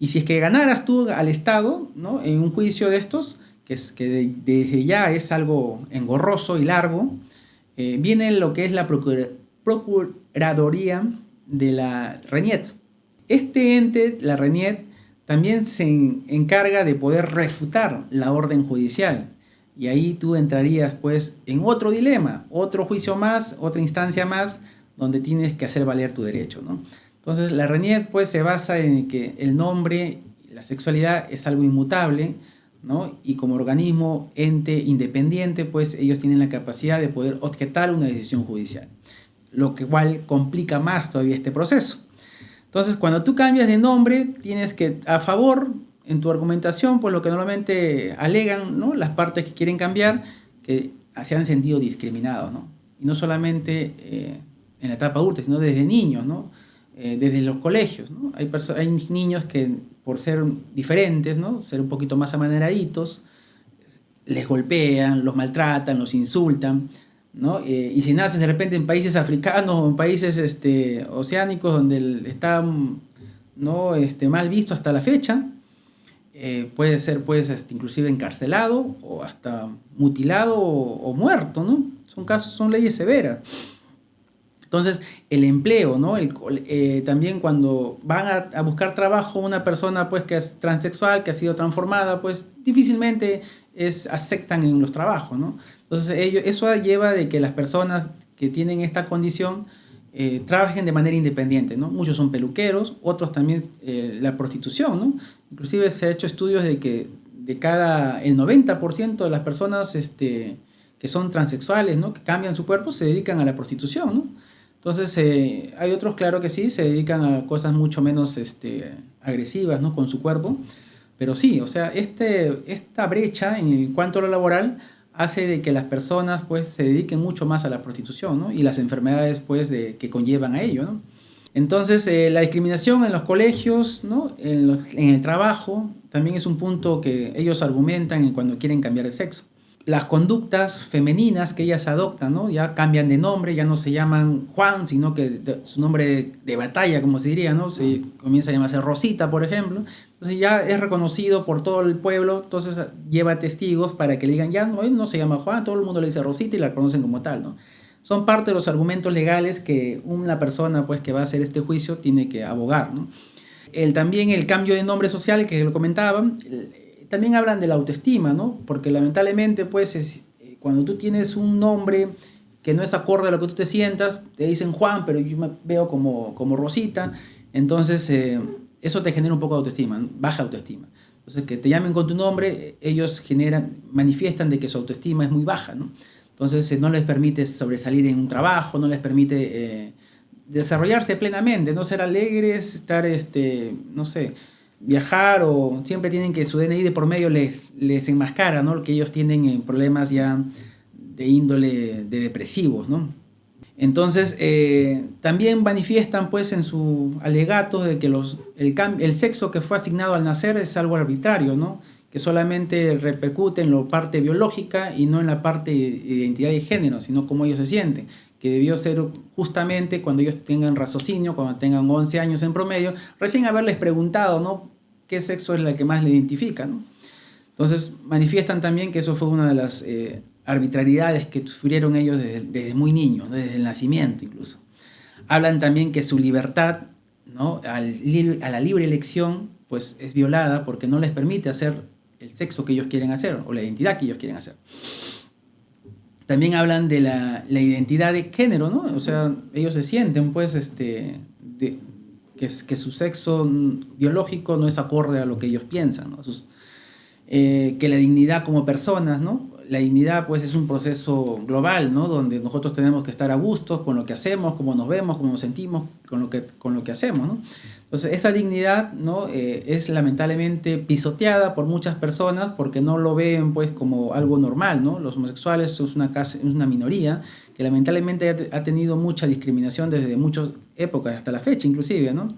A: Y si es que ganaras tú al Estado, ¿no?, en un juicio de estos, que desde ya es algo engorroso y largo, viene lo que es la Procuraduría de la RENIEC. Este ente, la RENIEC, también se encarga de poder refutar la orden judicial. Y ahí tú entrarías pues en otro dilema, otro juicio más, otra instancia más, donde tienes que hacer valer tu derecho, ¿no? Entonces la RENIEC pues se basa en que el nombre, la sexualidad es algo inmutable, ¿no? Y como organismo, ente independiente, pues ellos tienen la capacidad de poder objetar una decisión judicial, lo que igual complica más todavía este proceso. Entonces, cuando tú cambias de nombre, tienes que, a favor, en tu argumentación, pues lo que normalmente alegan, ¿no?, las partes que quieren cambiar, que se han sentido discriminados, ¿no? Y no solamente en la etapa adulta, sino desde niños, ¿no? Desde los colegios, ¿no? Hay niños que, por ser diferentes, ¿no?, ser un poquito más amaneraditos, les golpean, los maltratan, los insultan, ¿no? Y si naces de repente en países africanos o en países oceánicos donde está, ¿no?, mal visto hasta la fecha, puede ser pues, inclusive encarcelado o hasta mutilado o muerto, ¿no? Son leyes severas. Entonces, el empleo, ¿no? También cuando van a buscar trabajo una persona pues, que es transexual, que ha sido transformada, pues difícilmente aceptan en los trabajos, ¿no? Entonces, eso lleva de que las personas que tienen esta condición trabajen de manera independiente, ¿no? Muchos son peluqueros, otros también la prostitución, ¿no? Inclusive se ha hecho estudios de que el 90% de las personas que son transexuales, ¿no?, que cambian su cuerpo, se dedican a la prostitución, ¿no? Entonces, hay otros, claro que sí, se dedican a cosas mucho menos agresivas, ¿no?, con su cuerpo. Pero sí, o sea, esta brecha en cuanto a lo laboral hace de que las personas pues, se dediquen mucho más a la prostitución, ¿no?, y las enfermedades pues, que conllevan a ello, ¿no? Entonces, la discriminación en los colegios, ¿no?, en el trabajo, también es un punto que ellos argumentan cuando quieren cambiar de sexo. Las conductas femeninas que ellas adoptan, ¿no?, ya cambian de nombre, ya no se llaman Juan, sino que su nombre de batalla, como se diría, ¿no?, se comienza a llamarse Rosita, por ejemplo. Entonces ya es reconocido por todo el pueblo, entonces lleva testigos para que le digan, ya no, él no se llama Juan, todo el mundo le dice Rosita y la reconocen como tal, ¿no? Son parte de los argumentos legales que una persona pues, que va a hacer este juicio tiene que abogar, ¿no? También el cambio de nombre social que lo comentaban, también hablan de la autoestima, ¿no? Porque lamentablemente, pues, cuando tú tienes un nombre que no es acorde a lo que tú te sientas, te dicen Juan, pero yo me veo como Rosita, entonces eso te genera un poco de autoestima, ¿no?, baja autoestima. Entonces, que te llamen con tu nombre, ellos manifiestan de que su autoestima es muy baja, ¿no? Entonces, no les permite sobresalir en un trabajo, no les permite desarrollarse plenamente, no ser alegres, estar, no sé, viajar, o siempre tienen que su DNI de por medio les enmascara, ¿no?, que ellos tienen problemas ya de índole de depresivos, ¿no? Entonces, también manifiestan pues, en su alegato de que el sexo que fue asignado al nacer es algo arbitrario, ¿no?, que solamente repercute en la parte biológica y no en la parte de identidad de género, sino cómo ellos se sienten, que debió ser justamente cuando ellos tengan raciocinio, cuando tengan 11 años en promedio, recién haberles preguntado, ¿no?, qué sexo es la que más le identifica, ¿no? Entonces, manifiestan también que eso fue una de las arbitrariedades que sufrieron ellos desde muy niños, desde el nacimiento incluso. Hablan también que su libertad, ¿no?, a la libre elección pues, es violada porque no les permite hacer el sexo que ellos quieren hacer o la identidad que ellos quieren hacer. También hablan de la identidad de género, ¿no? O sea, ellos se sienten pues, que su sexo biológico no es acorde a lo que ellos piensan, ¿no? Que la dignidad como personas, ¿no? La dignidad pues es un proceso global, ¿no?, donde nosotros tenemos que estar a gusto con lo que hacemos, cómo nos vemos, cómo nos sentimos con lo que hacemos, ¿no? Entonces esa dignidad, ¿no?, es lamentablemente pisoteada por muchas personas porque no lo ven pues, como algo normal, ¿no? Los homosexuales es una minoría que lamentablemente ha tenido mucha discriminación desde muchas épocas hasta la fecha inclusive, ¿no?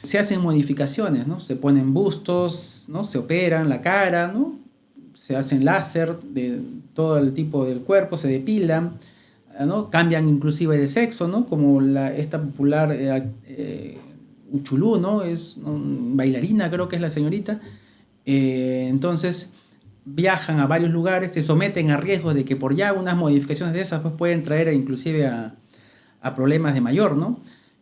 A: Se hacen modificaciones, ¿no? Se ponen bustos, ¿no?, se operan la cara, ¿no?, se hacen láser de todo el tipo del cuerpo, se depilan, ¿no?, cambian inclusive de sexo, ¿no?, como esta popular Uchulú, ¿no?, es bailarina, creo que es la señorita. Entonces viajan a varios lugares, se someten a riesgos de que por ya unas modificaciones de esas pues, pueden traer inclusive a a problemas de mayor, ¿no?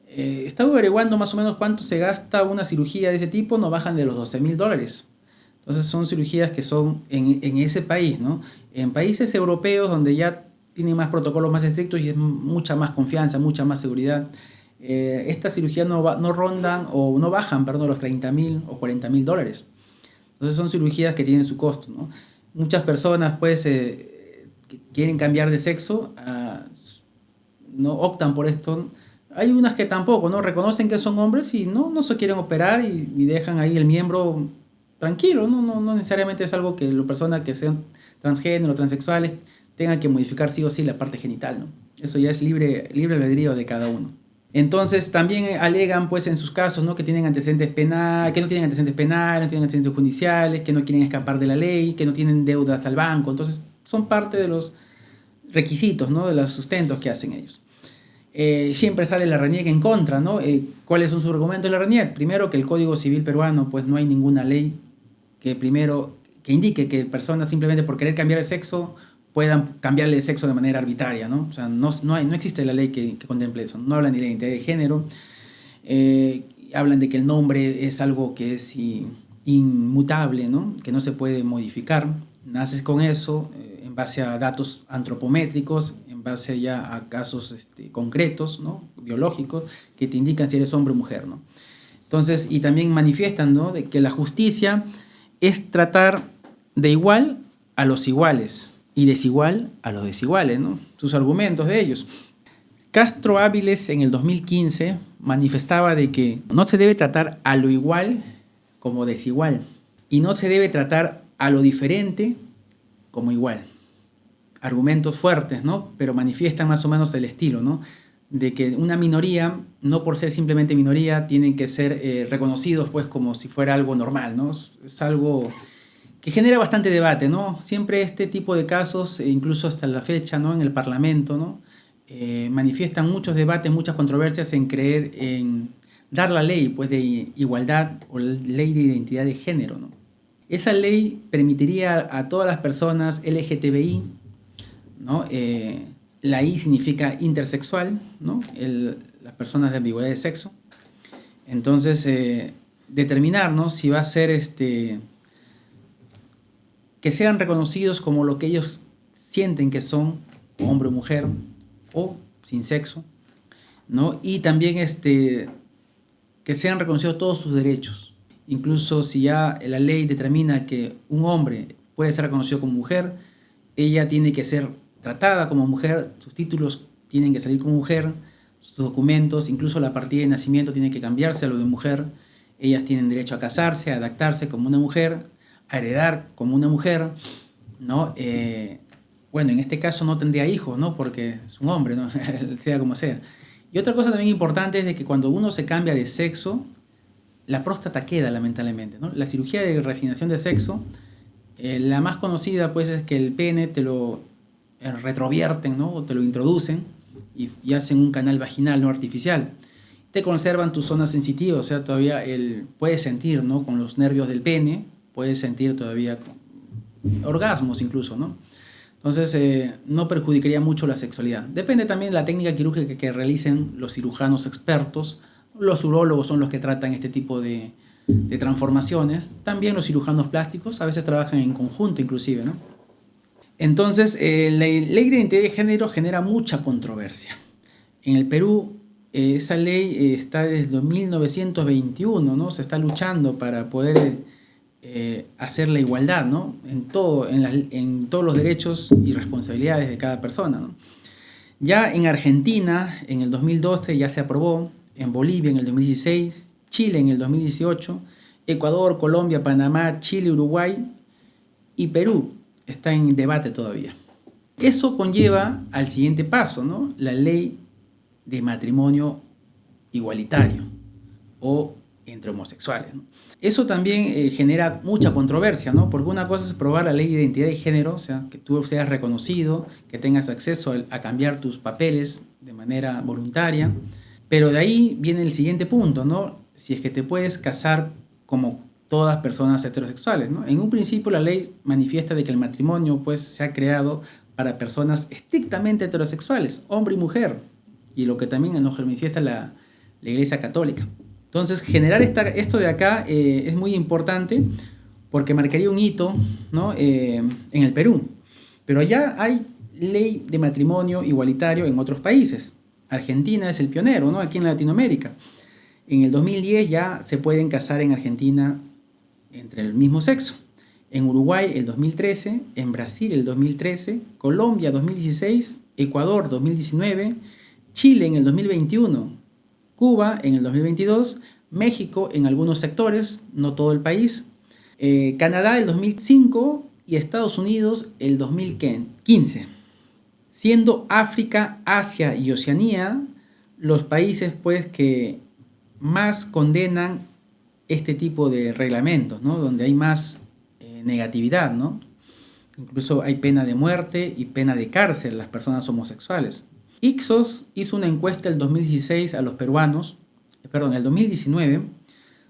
A: Estaba averiguando más o menos cuánto se gasta una cirugía de ese tipo, no bajan de los $12.000. Entonces son cirugías que son en ese país, ¿no? En países europeos donde ya tienen más protocolos más estrictos y es mucha más confianza, mucha más seguridad, estas cirugías no rondan o no bajan, perdón, los $30.000 o $40.000. Entonces son cirugías que tienen su costo, ¿no? Muchas personas pues que quieren cambiar de sexo, no optan por esto. Hay unas que tampoco, ¿no? Reconocen que son hombres y no se quieren operar y dejan ahí el miembro tranquilo, ¿no? No necesariamente es algo que las personas que sean transgénero, transexuales, tengan que modificar sí o sí la parte genital, ¿no? Eso ya es libre albedrío de cada uno. Entonces también alegan pues en sus casos, ¿no? Que tienen antecedentes penales, que no tienen antecedentes penales, no tienen antecedentes judiciales, que no quieren escapar de la ley, que no tienen deudas al banco. Entonces son parte de los requisitos, ¿no? De los sustentos que hacen ellos. Siempre sale la RENIEC en contra, ¿no? ¿Cuáles son sus argumentos de la RENIEC? Primero, que el Código Civil peruano, pues no hay ninguna ley que indique que personas simplemente por querer cambiar el sexo puedan cambiarle el sexo de manera arbitraria, ¿no? O sea, no existe la ley que contemple eso. No hablan de identidad de género, hablan de que el nombre es algo que es inmutable, ¿no? Que no se puede modificar. Naces con eso en base a datos antropométricos, en base ya a casos concretos, ¿no? Biológicos, que te indican si eres hombre o mujer, ¿no? Entonces, y también manifiestan, ¿no? De que la justicia es tratar de igual a los iguales y desigual a los desiguales, ¿no? Sus argumentos de ellos. Castro Áviles en el 2015 manifestaba de que no se debe tratar a lo igual como desigual y no se debe tratar a lo diferente como igual. Argumentos fuertes, ¿no? Pero manifiestan más o menos el estilo, ¿no? De que una minoría, no por ser simplemente minoría, tienen que ser reconocidos pues como si fuera algo normal, ¿no? Es algo que genera bastante debate, ¿no? Siempre este tipo de casos, incluso hasta la fecha, ¿no? En el Parlamento, ¿no? Manifiestan muchos debates, muchas controversias en creer en dar la ley pues, de igualdad o ley de identidad de género, ¿no? Esa ley permitiría a todas las personas LGTBI, ¿no? La I significa intersexual, ¿no? Las personas de ambigüedad de sexo. Entonces, determinar, ¿no? Si va a ser que sean reconocidos como lo que ellos sienten que son, hombre o mujer, o sin sexo, ¿no? Y también que sean reconocidos todos sus derechos. Incluso si ya la ley determina que un hombre puede ser reconocido como mujer, ella tiene que ser tratada como mujer, sus títulos tienen que salir como mujer, sus documentos, incluso la partida de nacimiento tiene que cambiarse a lo de mujer, ellas tienen derecho a casarse, a adaptarse como una mujer, a heredar como una mujer, ¿no? Bueno, en este caso no tendría hijos, ¿no? Porque es un hombre, ¿no? Sea como sea. Y otra cosa también importante es de que cuando uno se cambia de sexo, la próstata queda, lamentablemente, ¿no? La cirugía de reasignación de sexo, la más conocida, pues, es que el pene te lo retrovierten, ¿no? O te lo introducen y hacen un canal vaginal no artificial. Te conservan tu zona sensitiva, o sea, todavía puedes sentir, ¿no? Con los nervios del pene, puedes sentir todavía orgasmos incluso, ¿no? Entonces, no perjudicaría mucho la sexualidad. Depende también de la técnica quirúrgica que realicen los cirujanos expertos. Los urólogos son los que tratan este tipo de transformaciones. También los cirujanos plásticos a veces trabajan en conjunto inclusive, ¿no? Entonces, la ley de identidad de género genera mucha controversia. En el Perú, esa ley está desde 1921, ¿no? Se está luchando para poder hacer la igualdad, ¿no? En todos los derechos y responsabilidades de cada persona, ¿no? Ya en Argentina, en el 2012 ya se aprobó, en Bolivia en el 2016, Chile en el 2018, Ecuador, Colombia, Panamá, Chile, Uruguay y Perú está en debate todavía. Eso conlleva al siguiente paso, ¿no? La ley de matrimonio igualitario o entre homosexuales, ¿no? Eso también genera mucha controversia, ¿no? Porque una cosa es aprobar la ley de identidad de género, o sea, que tú seas reconocido, que tengas acceso a cambiar tus papeles de manera voluntaria, pero de ahí viene el siguiente punto, ¿no? Si es que te puedes casar como todas personas heterosexuales, ¿no? En un principio la ley manifiesta de que el matrimonio pues se ha creado para personas estrictamente heterosexuales, hombre y mujer, y lo que también nos manifiesta la Iglesia Católica. Entonces, generar esto de acá es muy importante porque marcaría un hito, ¿no? En el Perú. Pero allá hay ley de matrimonio igualitario en otros países. Argentina es el pionero, ¿no? Aquí en Latinoamérica. En el 2010 ya se pueden casar en Argentina entre el mismo sexo. En Uruguay el 2013, en Brasil el 2013, Colombia 2016, Ecuador 2019, Chile en el 2021, Cuba en el 2022, México en algunos sectores, no todo el país, Canadá el 2005 y Estados Unidos el 2015. Siendo África, Asia y Oceanía los países pues que más condenan este tipo de reglamentos, ¿no? Donde hay más negatividad, ¿no? Incluso hay pena de muerte y pena de cárcel a las personas homosexuales. Ipsos hizo una encuesta el 2016 a los peruanos, el 2019,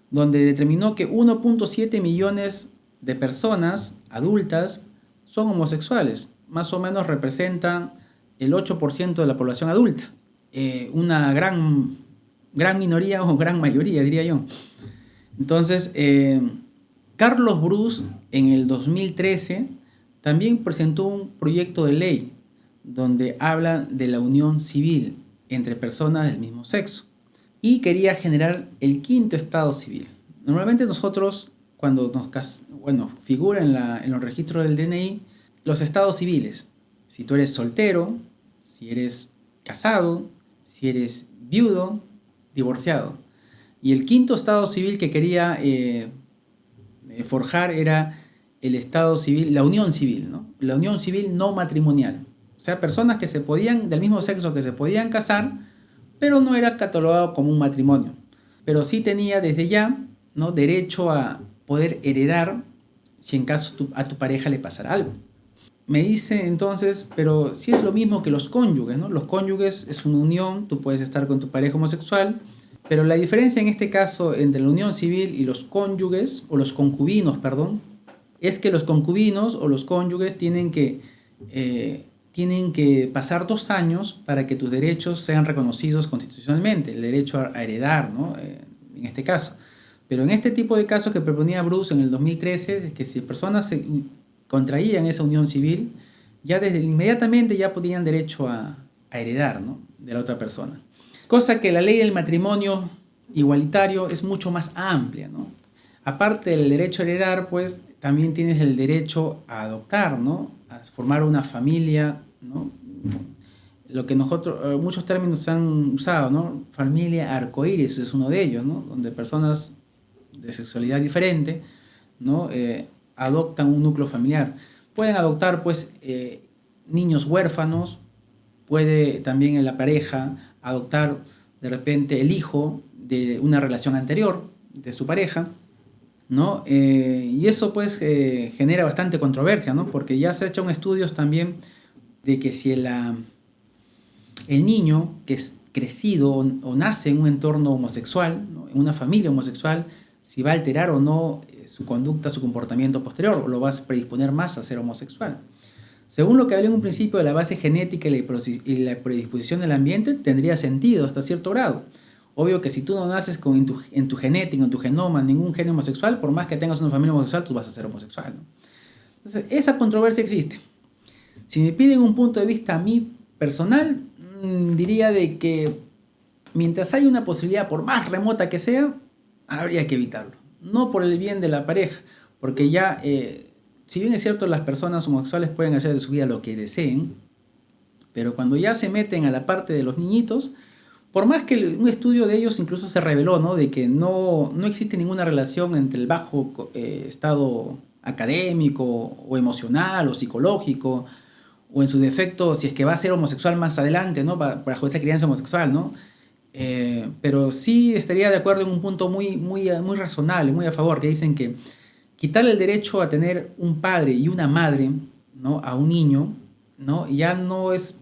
A: donde determinó que 1.7 millones de personas adultas son homosexuales. Más o menos representan el 8% de la población adulta. Una gran minoría o gran mayoría, diría yo. Entonces, Carlos Bruce en el 2013 también presentó un proyecto de ley donde habla de la unión civil entre personas del mismo sexo y quería generar el quinto estado civil. Normalmente nosotros, cuando figura en los registros del DNI, los estados civiles, si tú eres soltero, si eres casado, si eres viudo, divorciado. Y el quinto estado civil que quería forjar era el estado civil, la unión civil, ¿no? La unión civil no matrimonial. O sea, personas que del mismo sexo que se podían casar, pero no era catalogado como un matrimonio. Pero sí tenía desde ya, ¿no?, derecho a poder heredar si en caso a tu pareja le pasara algo. Me dice entonces, pero sí es lo mismo que los cónyuges, ¿no? Los cónyuges es una unión, tú puedes estar con tu pareja homosexual, pero la diferencia en este caso entre la unión civil y los cónyuges, o los concubinos, perdón, es que los concubinos o los cónyuges tienen que pasar 2 años para que tus derechos sean reconocidos constitucionalmente, el derecho a heredar, ¿no? En este caso. Pero en este tipo de casos que proponía Bruce en el 2013, es que si personas se contraían esa unión civil, ya inmediatamente ya podían derecho a heredar, ¿no?, de la otra persona. Cosa que la ley del matrimonio igualitario es mucho más amplia, ¿no? Aparte del derecho a heredar, pues también tienes el derecho a adoptar, ¿no?, a formar una familia, ¿no? Lo que muchos términos se han usado, ¿no? Familia arcoíris es uno de ellos, ¿no? Donde personas de sexualidad diferente, ¿no?, adoptan un núcleo familiar. Pueden adoptar pues niños huérfanos, puede también la pareja adoptar de repente el hijo de una relación anterior de su pareja, ¿no? Y eso pues genera bastante controversia, ¿no? Porque ya se han hecho estudios también de que si el niño que es crecido o nace en un entorno homosexual, ¿no?, en una familia homosexual, si va a alterar o no su conducta, su comportamiento posterior, o lo va a predisponer más a ser homosexual. Según lo que hablé en un principio de la base genética y la predisposición del ambiente, tendría sentido hasta cierto grado. Obvio que si tú no naces en tu genética, en tu genoma, ningún gen homosexual, por más que tengas una familia homosexual, tú vas a ser homosexual, ¿no? Entonces, esa controversia existe. Si me piden un punto de vista a mí personal, diría de que mientras hay una posibilidad, por más remota que sea, habría que evitarlo. No por el bien de la pareja, porque ya, si bien es cierto, las personas homosexuales pueden hacer de su vida lo que deseen, pero cuando ya se meten a la parte de los niñitos, por más que un estudio de ellos incluso se reveló, ¿no?, de que no existe ninguna relación entre el bajo estado académico o emocional o psicológico, o en su defecto, si es que va a ser homosexual más adelante, ¿no?, bajo esa crianza homosexual, ¿no? Pero sí estaría de acuerdo en un punto muy razonable, muy a favor, que dicen que quitarle el derecho a tener un padre y una madre, ¿no?, a un niño, ¿no?, ya no es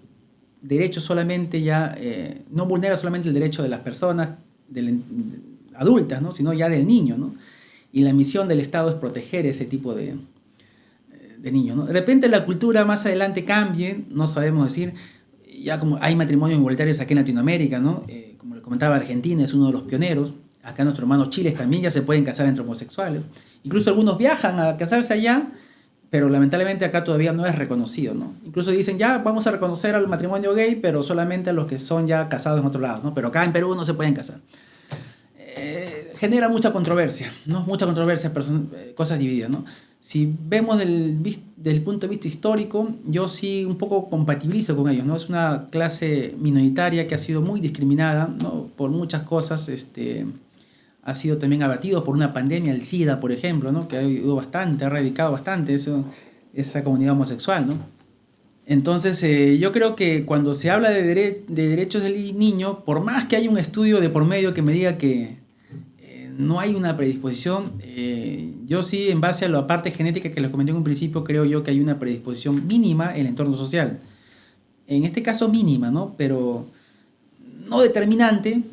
A: derecho solamente, no vulnera solamente el derecho de las personas adultas, ¿no?, sino ya del niño, ¿no? Y la misión del Estado es proteger ese tipo de niños, ¿no? De repente la cultura más adelante cambie, no sabemos decir. ya como hay matrimonios igualitarios aquí en Latinoamérica, ¿no? Como le comentaba, Argentina es uno de los pioneros. Acá nuestro hermano Chile también ya se pueden casar entre homosexuales. Incluso algunos viajan a casarse allá, pero lamentablemente acá todavía no es reconocido, ¿no? Incluso dicen, ya vamos a reconocer al matrimonio gay, pero solamente a los que son ya casados en otro lado, ¿no? Pero acá en Perú no se pueden casar. Genera mucha controversia, ¿no? Mucha controversia, cosas divididas, ¿no? Si vemos del punto de vista histórico, yo sí un poco compatibilizo con ellos, ¿no? Es una clase minoritaria que ha sido muy discriminada, ¿no? Por muchas cosas, ha sido también abatido por una pandemia, el SIDA, por ejemplo, ¿no? Que ha ido bastante, ha erradicado bastante esa comunidad homosexual, ¿no? Entonces, yo creo que cuando se habla de derechos del niño, por más que haya un estudio de por medio que me diga que no hay una predisposición, yo sí, en base a la parte genética que les comenté en un principio, creo yo que hay una predisposición mínima en el entorno social. En este caso mínima, ¿no? Pero no determinante,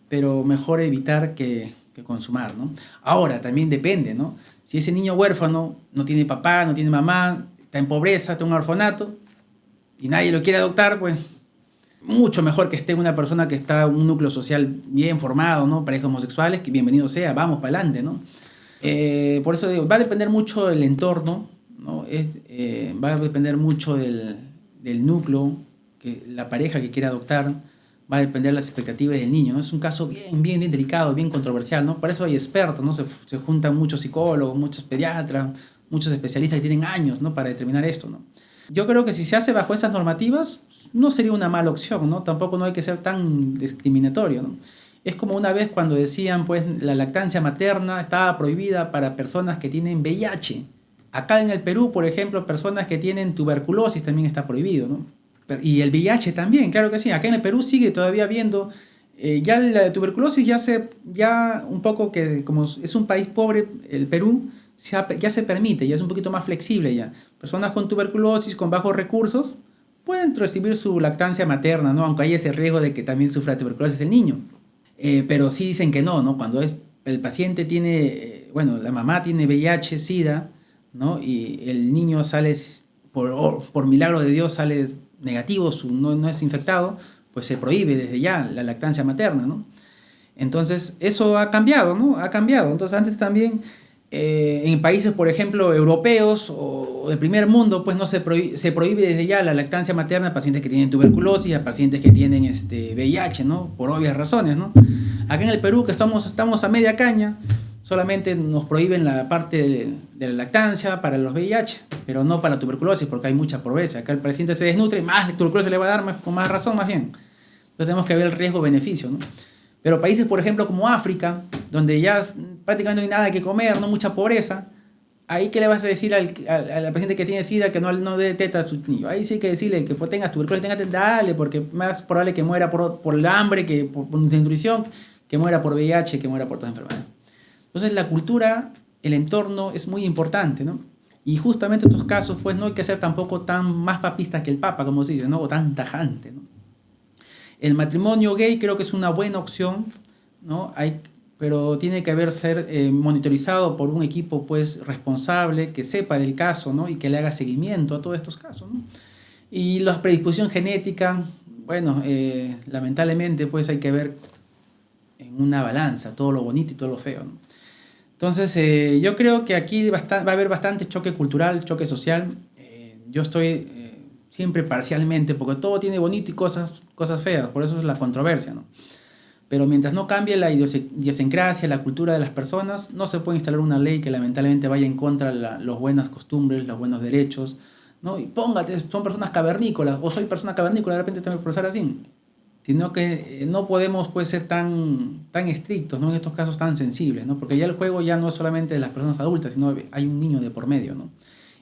A: pero mejor evitar que consumar, ¿no? Ahora, también depende, ¿no? Si ese niño huérfano no tiene papá, no tiene mamá, está en pobreza, está en un orfanato, y nadie lo quiere adoptar, pues mucho mejor que esté una persona que está en un núcleo social bien formado, ¿no? Parejas homosexuales, que bienvenido sea, vamos para adelante, ¿no? Por eso digo, va a depender mucho del entorno, ¿no? Va a depender mucho del núcleo, la pareja que quiera adoptar, va a depender de las expectativas del niño, ¿no? Es un caso bien delicado, bien controversial, ¿no? Por eso hay expertos, ¿no? Se juntan muchos psicólogos, muchos pediatras, muchos especialistas que tienen años, ¿no? Para determinar esto, ¿no? Yo creo que si se hace bajo esas normativas, no sería una mala opción, ¿no? Tampoco no hay que ser tan discriminatorio, ¿no? Es como una vez cuando decían, pues, la lactancia materna estaba prohibida para personas que tienen VIH. Acá en el Perú, por ejemplo, personas que tienen tuberculosis también está prohibido, ¿no? Y el VIH también, claro que sí. Acá en el Perú sigue todavía habiendo, ya la tuberculosis ya un poco que como es un país pobre, el Perú, ya se permite, ya es un poquito más flexible ya. Personas con tuberculosis, con bajos recursos, pueden recibir su lactancia materna, ¿no? Aunque hay ese riesgo de que también sufra tuberculosis el niño. Pero sí dicen que no, ¿no? Cuando el paciente tiene, la mamá tiene VIH, SIDA, ¿no? Y el niño sale, por milagro de Dios, sale negativo, no es infectado, pues se prohíbe desde ya la lactancia materna, ¿no? Entonces, eso ha cambiado, ¿no? Ha cambiado. Entonces, antes también, en países, por ejemplo, europeos o del primer mundo, pues no se prohíbe desde ya la lactancia materna a pacientes que tienen tuberculosis, a pacientes que tienen VIH, ¿no? Por obvias razones, ¿no? Acá en el Perú, que estamos a media caña, solamente nos prohíben la parte de la lactancia para los VIH, pero no para la tuberculosis, porque hay mucha pobreza. Acá el paciente se desnutre, más tuberculosis le va a dar, con más razón, más bien. Entonces tenemos que ver el riesgo-beneficio, ¿no? Pero países, por ejemplo, como África, donde ya prácticamente no hay nada que comer, no mucha pobreza, ahí ¿qué le vas a decir al paciente que tiene SIDA que no dé teta a su niño? Ahí sí hay que decirle que pues, tengas tuberculosis, dale, porque es más probable que muera por el hambre, que por desnutrición, que muera por VIH, que muera por otras enfermedades. Entonces la cultura, el entorno es muy importante, ¿no? Y justamente en estos casos, pues no hay que ser tampoco tan más papista que el Papa, como se dice, ¿no? O tan tajante, ¿no? El matrimonio gay creo que es una buena opción, ¿no? Pero tiene que ser monitorizado por un equipo pues, responsable, que sepa del caso, ¿no? Y que le haga seguimiento a todos estos casos, ¿no? Y la predisposición genética, bueno, lamentablemente pues hay que ver en una balanza todo lo bonito y todo lo feo, ¿no? Entonces, yo creo que aquí va a haber bastante choque cultural, choque social. Yo estoy siempre parcialmente, porque todo tiene bonito y cosas feas, por eso es la controversia, ¿no? Pero mientras no cambie la idiosincrasia, la cultura de las personas, no se puede instalar una ley que lamentablemente vaya en contra de las buenas costumbres, los buenos derechos, ¿no? Y son personas cavernícolas, o soy persona cavernícola, de repente tengo que procesar así. Sino que no podemos pues, ser tan estrictos, ¿no? En estos casos tan sensibles, ¿no? Porque ya el juego ya no es solamente de las personas adultas, sino hay un niño de por medio, ¿no?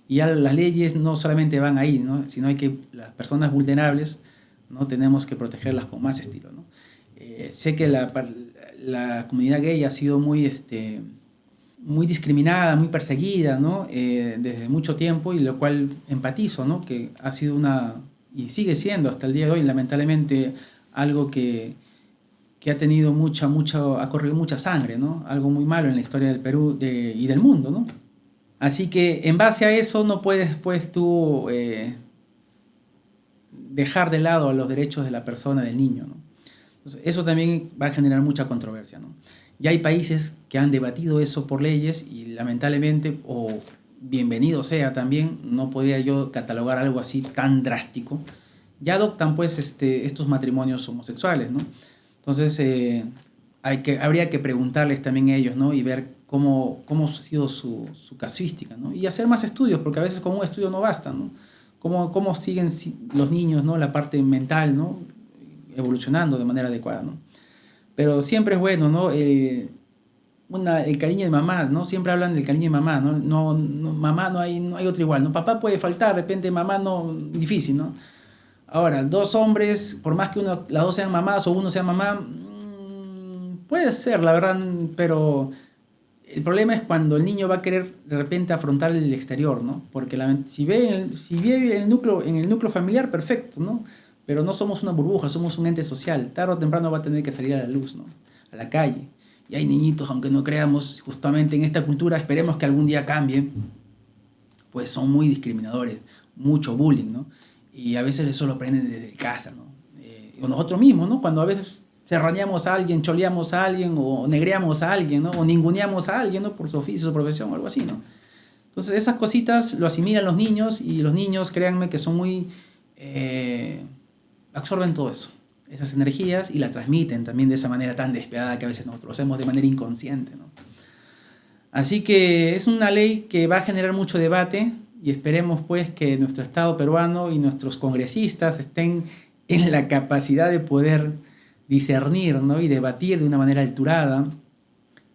A: Y ya las leyes no solamente van ahí, ¿no? Sino hay que las personas vulnerables, ¿no? Tenemos que protegerlas con más estilo, ¿no? Sé que la comunidad gay ha sido muy discriminada, muy perseguida, ¿no? Desde mucho tiempo, y lo cual empatizo, ¿no? Que ha sido y sigue siendo hasta el día de hoy, lamentablemente, algo que ha tenido ha corrido mucha sangre, ¿no? Algo muy malo en la historia del Perú y del mundo, ¿no? Así que en base a eso no puedes pues tú dejar de lado a los derechos de la persona, del niño, ¿no? Entonces, eso también va a generar mucha controversia, ¿no? Ya hay países que han debatido eso por leyes y lamentablemente, o bienvenido sea también, no podría yo catalogar algo así tan drástico, ya adoptan pues estos matrimonios homosexuales, ¿no? Entonces habría que preguntarles también a ellos, ¿no? Y ver cómo ha sido su casuística, ¿no? Y hacer más estudios, porque a veces con un estudio no basta, ¿no? Cómo siguen los niños, ¿no? La parte mental, ¿no? Evolucionando de manera adecuada, ¿no? Pero siempre es bueno, ¿no? El cariño de mamá, ¿no? Siempre hablan del cariño de mamá, ¿no? Mamá no hay otro igual, ¿no? Papá puede faltar, de repente mamá no, difícil, ¿no? Ahora, dos hombres, por más que las dos sean mamás o uno sea mamá, puede ser, la verdad, pero el problema es cuando el niño va a querer de repente afrontar el exterior, ¿no? Porque si vive en el núcleo familiar, perfecto, ¿no? Pero no somos una burbuja, somos un ente social. Tarde o temprano va a tener que salir a la luz, ¿no? A la calle. Y hay niñitos, aunque no creamos, justamente en esta cultura, esperemos que algún día cambie, pues son muy discriminadores, mucho bullying, ¿no? Y a veces eso lo aprenden desde casa, ¿no? O nosotros mismos, ¿no? Cuando a veces serraneamos a alguien, choleamos a alguien, o negreamos a alguien, ¿no? O ninguneamos a alguien, ¿no? Por su oficio, su profesión, o algo así, ¿no? Entonces esas cositas lo asimilan los niños, y los niños, créanme, que son muy... absorben todo eso, esas energías, y la transmiten también de esa manera tan despiadada que a veces nosotros hacemos de manera inconsciente, ¿no? Así que es una ley que va a generar mucho debate, y esperemos pues que nuestro Estado peruano y nuestros congresistas estén en la capacidad de poder discernir, ¿no? Y debatir de una manera alturada,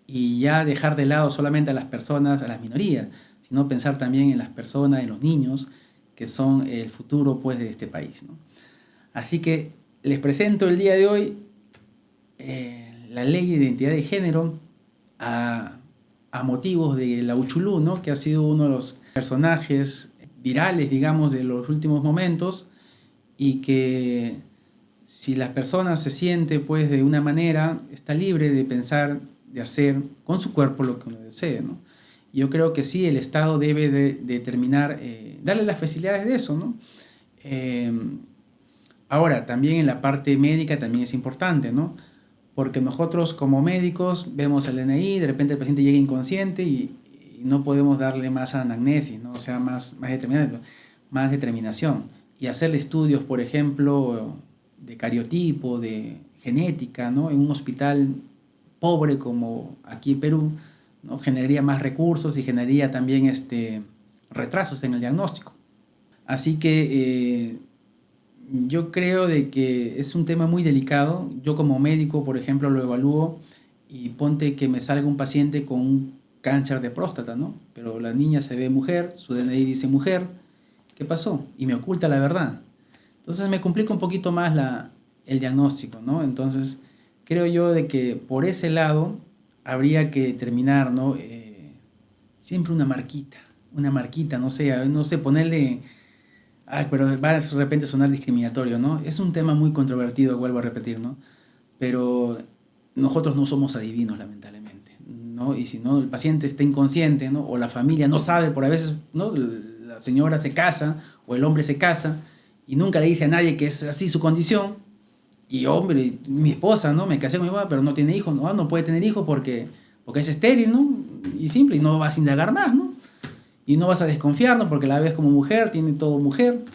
A: y ya dejar de lado solamente a las personas, a las minorías, sino pensar también en las personas, en los niños, que son el futuro pues de este país, ¿no? Así que les presento el día de hoy la ley de identidad de género a motivos de la Uchulú, ¿no? Que ha sido uno de los personajes virales, digamos, de los últimos momentos, y que si la persona se siente pues de una manera, está libre de pensar, de hacer con su cuerpo lo que uno desee, ¿no? Yo creo que sí, el Estado debe de determinar, darle las facilidades de eso, ¿no? Ahora, también en la parte médica también es importante, ¿no? Porque nosotros como médicos vemos el DNI, de repente el paciente llega inconsciente, y no podemos darle más anamnesis, ¿no? O sea, más determinación. Y hacerle estudios, por ejemplo, de cariotipo, de genética, ¿no? En un hospital pobre como aquí en Perú, ¿no? Generaría más recursos y generaría también retrasos en el diagnóstico. Así que yo creo de que es un tema muy delicado. Yo como médico, por ejemplo, lo evalúo, y ponte que me salga un paciente con un cáncer de próstata, ¿no? Pero la niña se ve mujer, su DNI dice mujer. ¿Qué pasó? Y me oculta la verdad. Entonces me complica un poquito más el diagnóstico, ¿no? Entonces creo yo de que por ese lado habría que determinar, ¿no? Siempre una marquita, no sé, ponerle... Ay, pero va a de repente sonar discriminatorio, ¿no? Es un tema muy controvertido, vuelvo a repetir, ¿no? Pero nosotros no somos adivinos, lamentablemente, ¿no? Y si no, el paciente está inconsciente, ¿no? O la familia no sabe, por a veces, ¿no? La señora se casa o el hombre se casa y nunca le dice a nadie que es así su condición. Y hombre, mi esposa, ¿no? Me casé con mi mamá, pero no tiene hijos, ¿no? No puede tener hijos porque es estéril, ¿no? Y simple, y no vas a indagar más, ¿no? Y no vas a desconfiar, ¿no? Porque la ves como mujer, tiene todo mujer,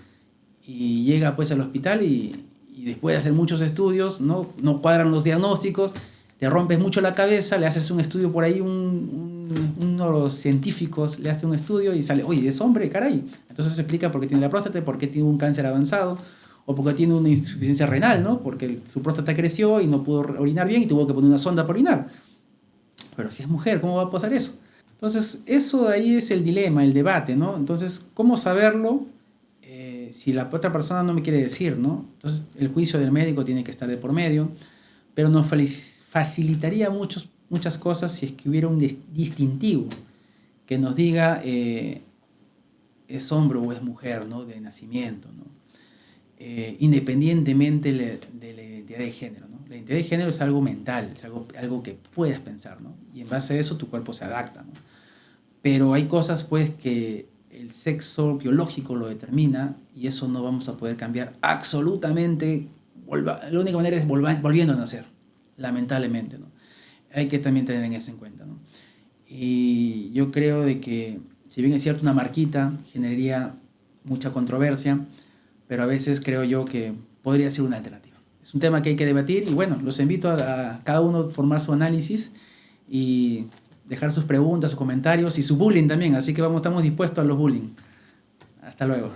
A: y llega pues al hospital, y después de hacer muchos estudios, no cuadran los diagnósticos, te rompes mucho la cabeza, le haces un estudio por ahí, uno de los científicos le hace un estudio y sale, oye, es hombre, caray. Entonces se explica por qué tiene la próstata, por qué tiene un cáncer avanzado, o porque tiene una insuficiencia renal, ¿no? Porque su próstata creció y no pudo orinar bien y tuvo que poner una sonda para orinar. Pero si es mujer, ¿cómo va a pasar eso? Entonces, eso de ahí es el dilema, el debate, ¿no? Entonces, ¿cómo saberlo si la otra persona no me quiere decir, ¿no? Entonces, el juicio del médico tiene que estar de por medio, pero nos facilitaría muchas cosas si es que hubiera un distintivo que nos diga es hombre o es mujer, ¿no? De nacimiento, ¿no? Independientemente de la identidad de género, ¿no? La identidad de género es algo mental, es algo que puedes pensar, ¿no? Y en base a eso tu cuerpo se adapta, ¿no? Pero hay cosas pues que el sexo biológico lo determina y eso no vamos a poder cambiar absolutamente. La única manera es volviendo a nacer, lamentablemente, ¿no? Hay que también tener eso en cuenta, ¿no? Y yo creo de que, si bien es cierto, una marquita generaría mucha controversia, pero a veces creo yo que podría ser una alternativa. Es un tema que hay que debatir y bueno, los invito a cada uno formar su análisis y dejar sus preguntas, sus comentarios y su bullying también. Así que estamos dispuestos a los bullying. Hasta luego.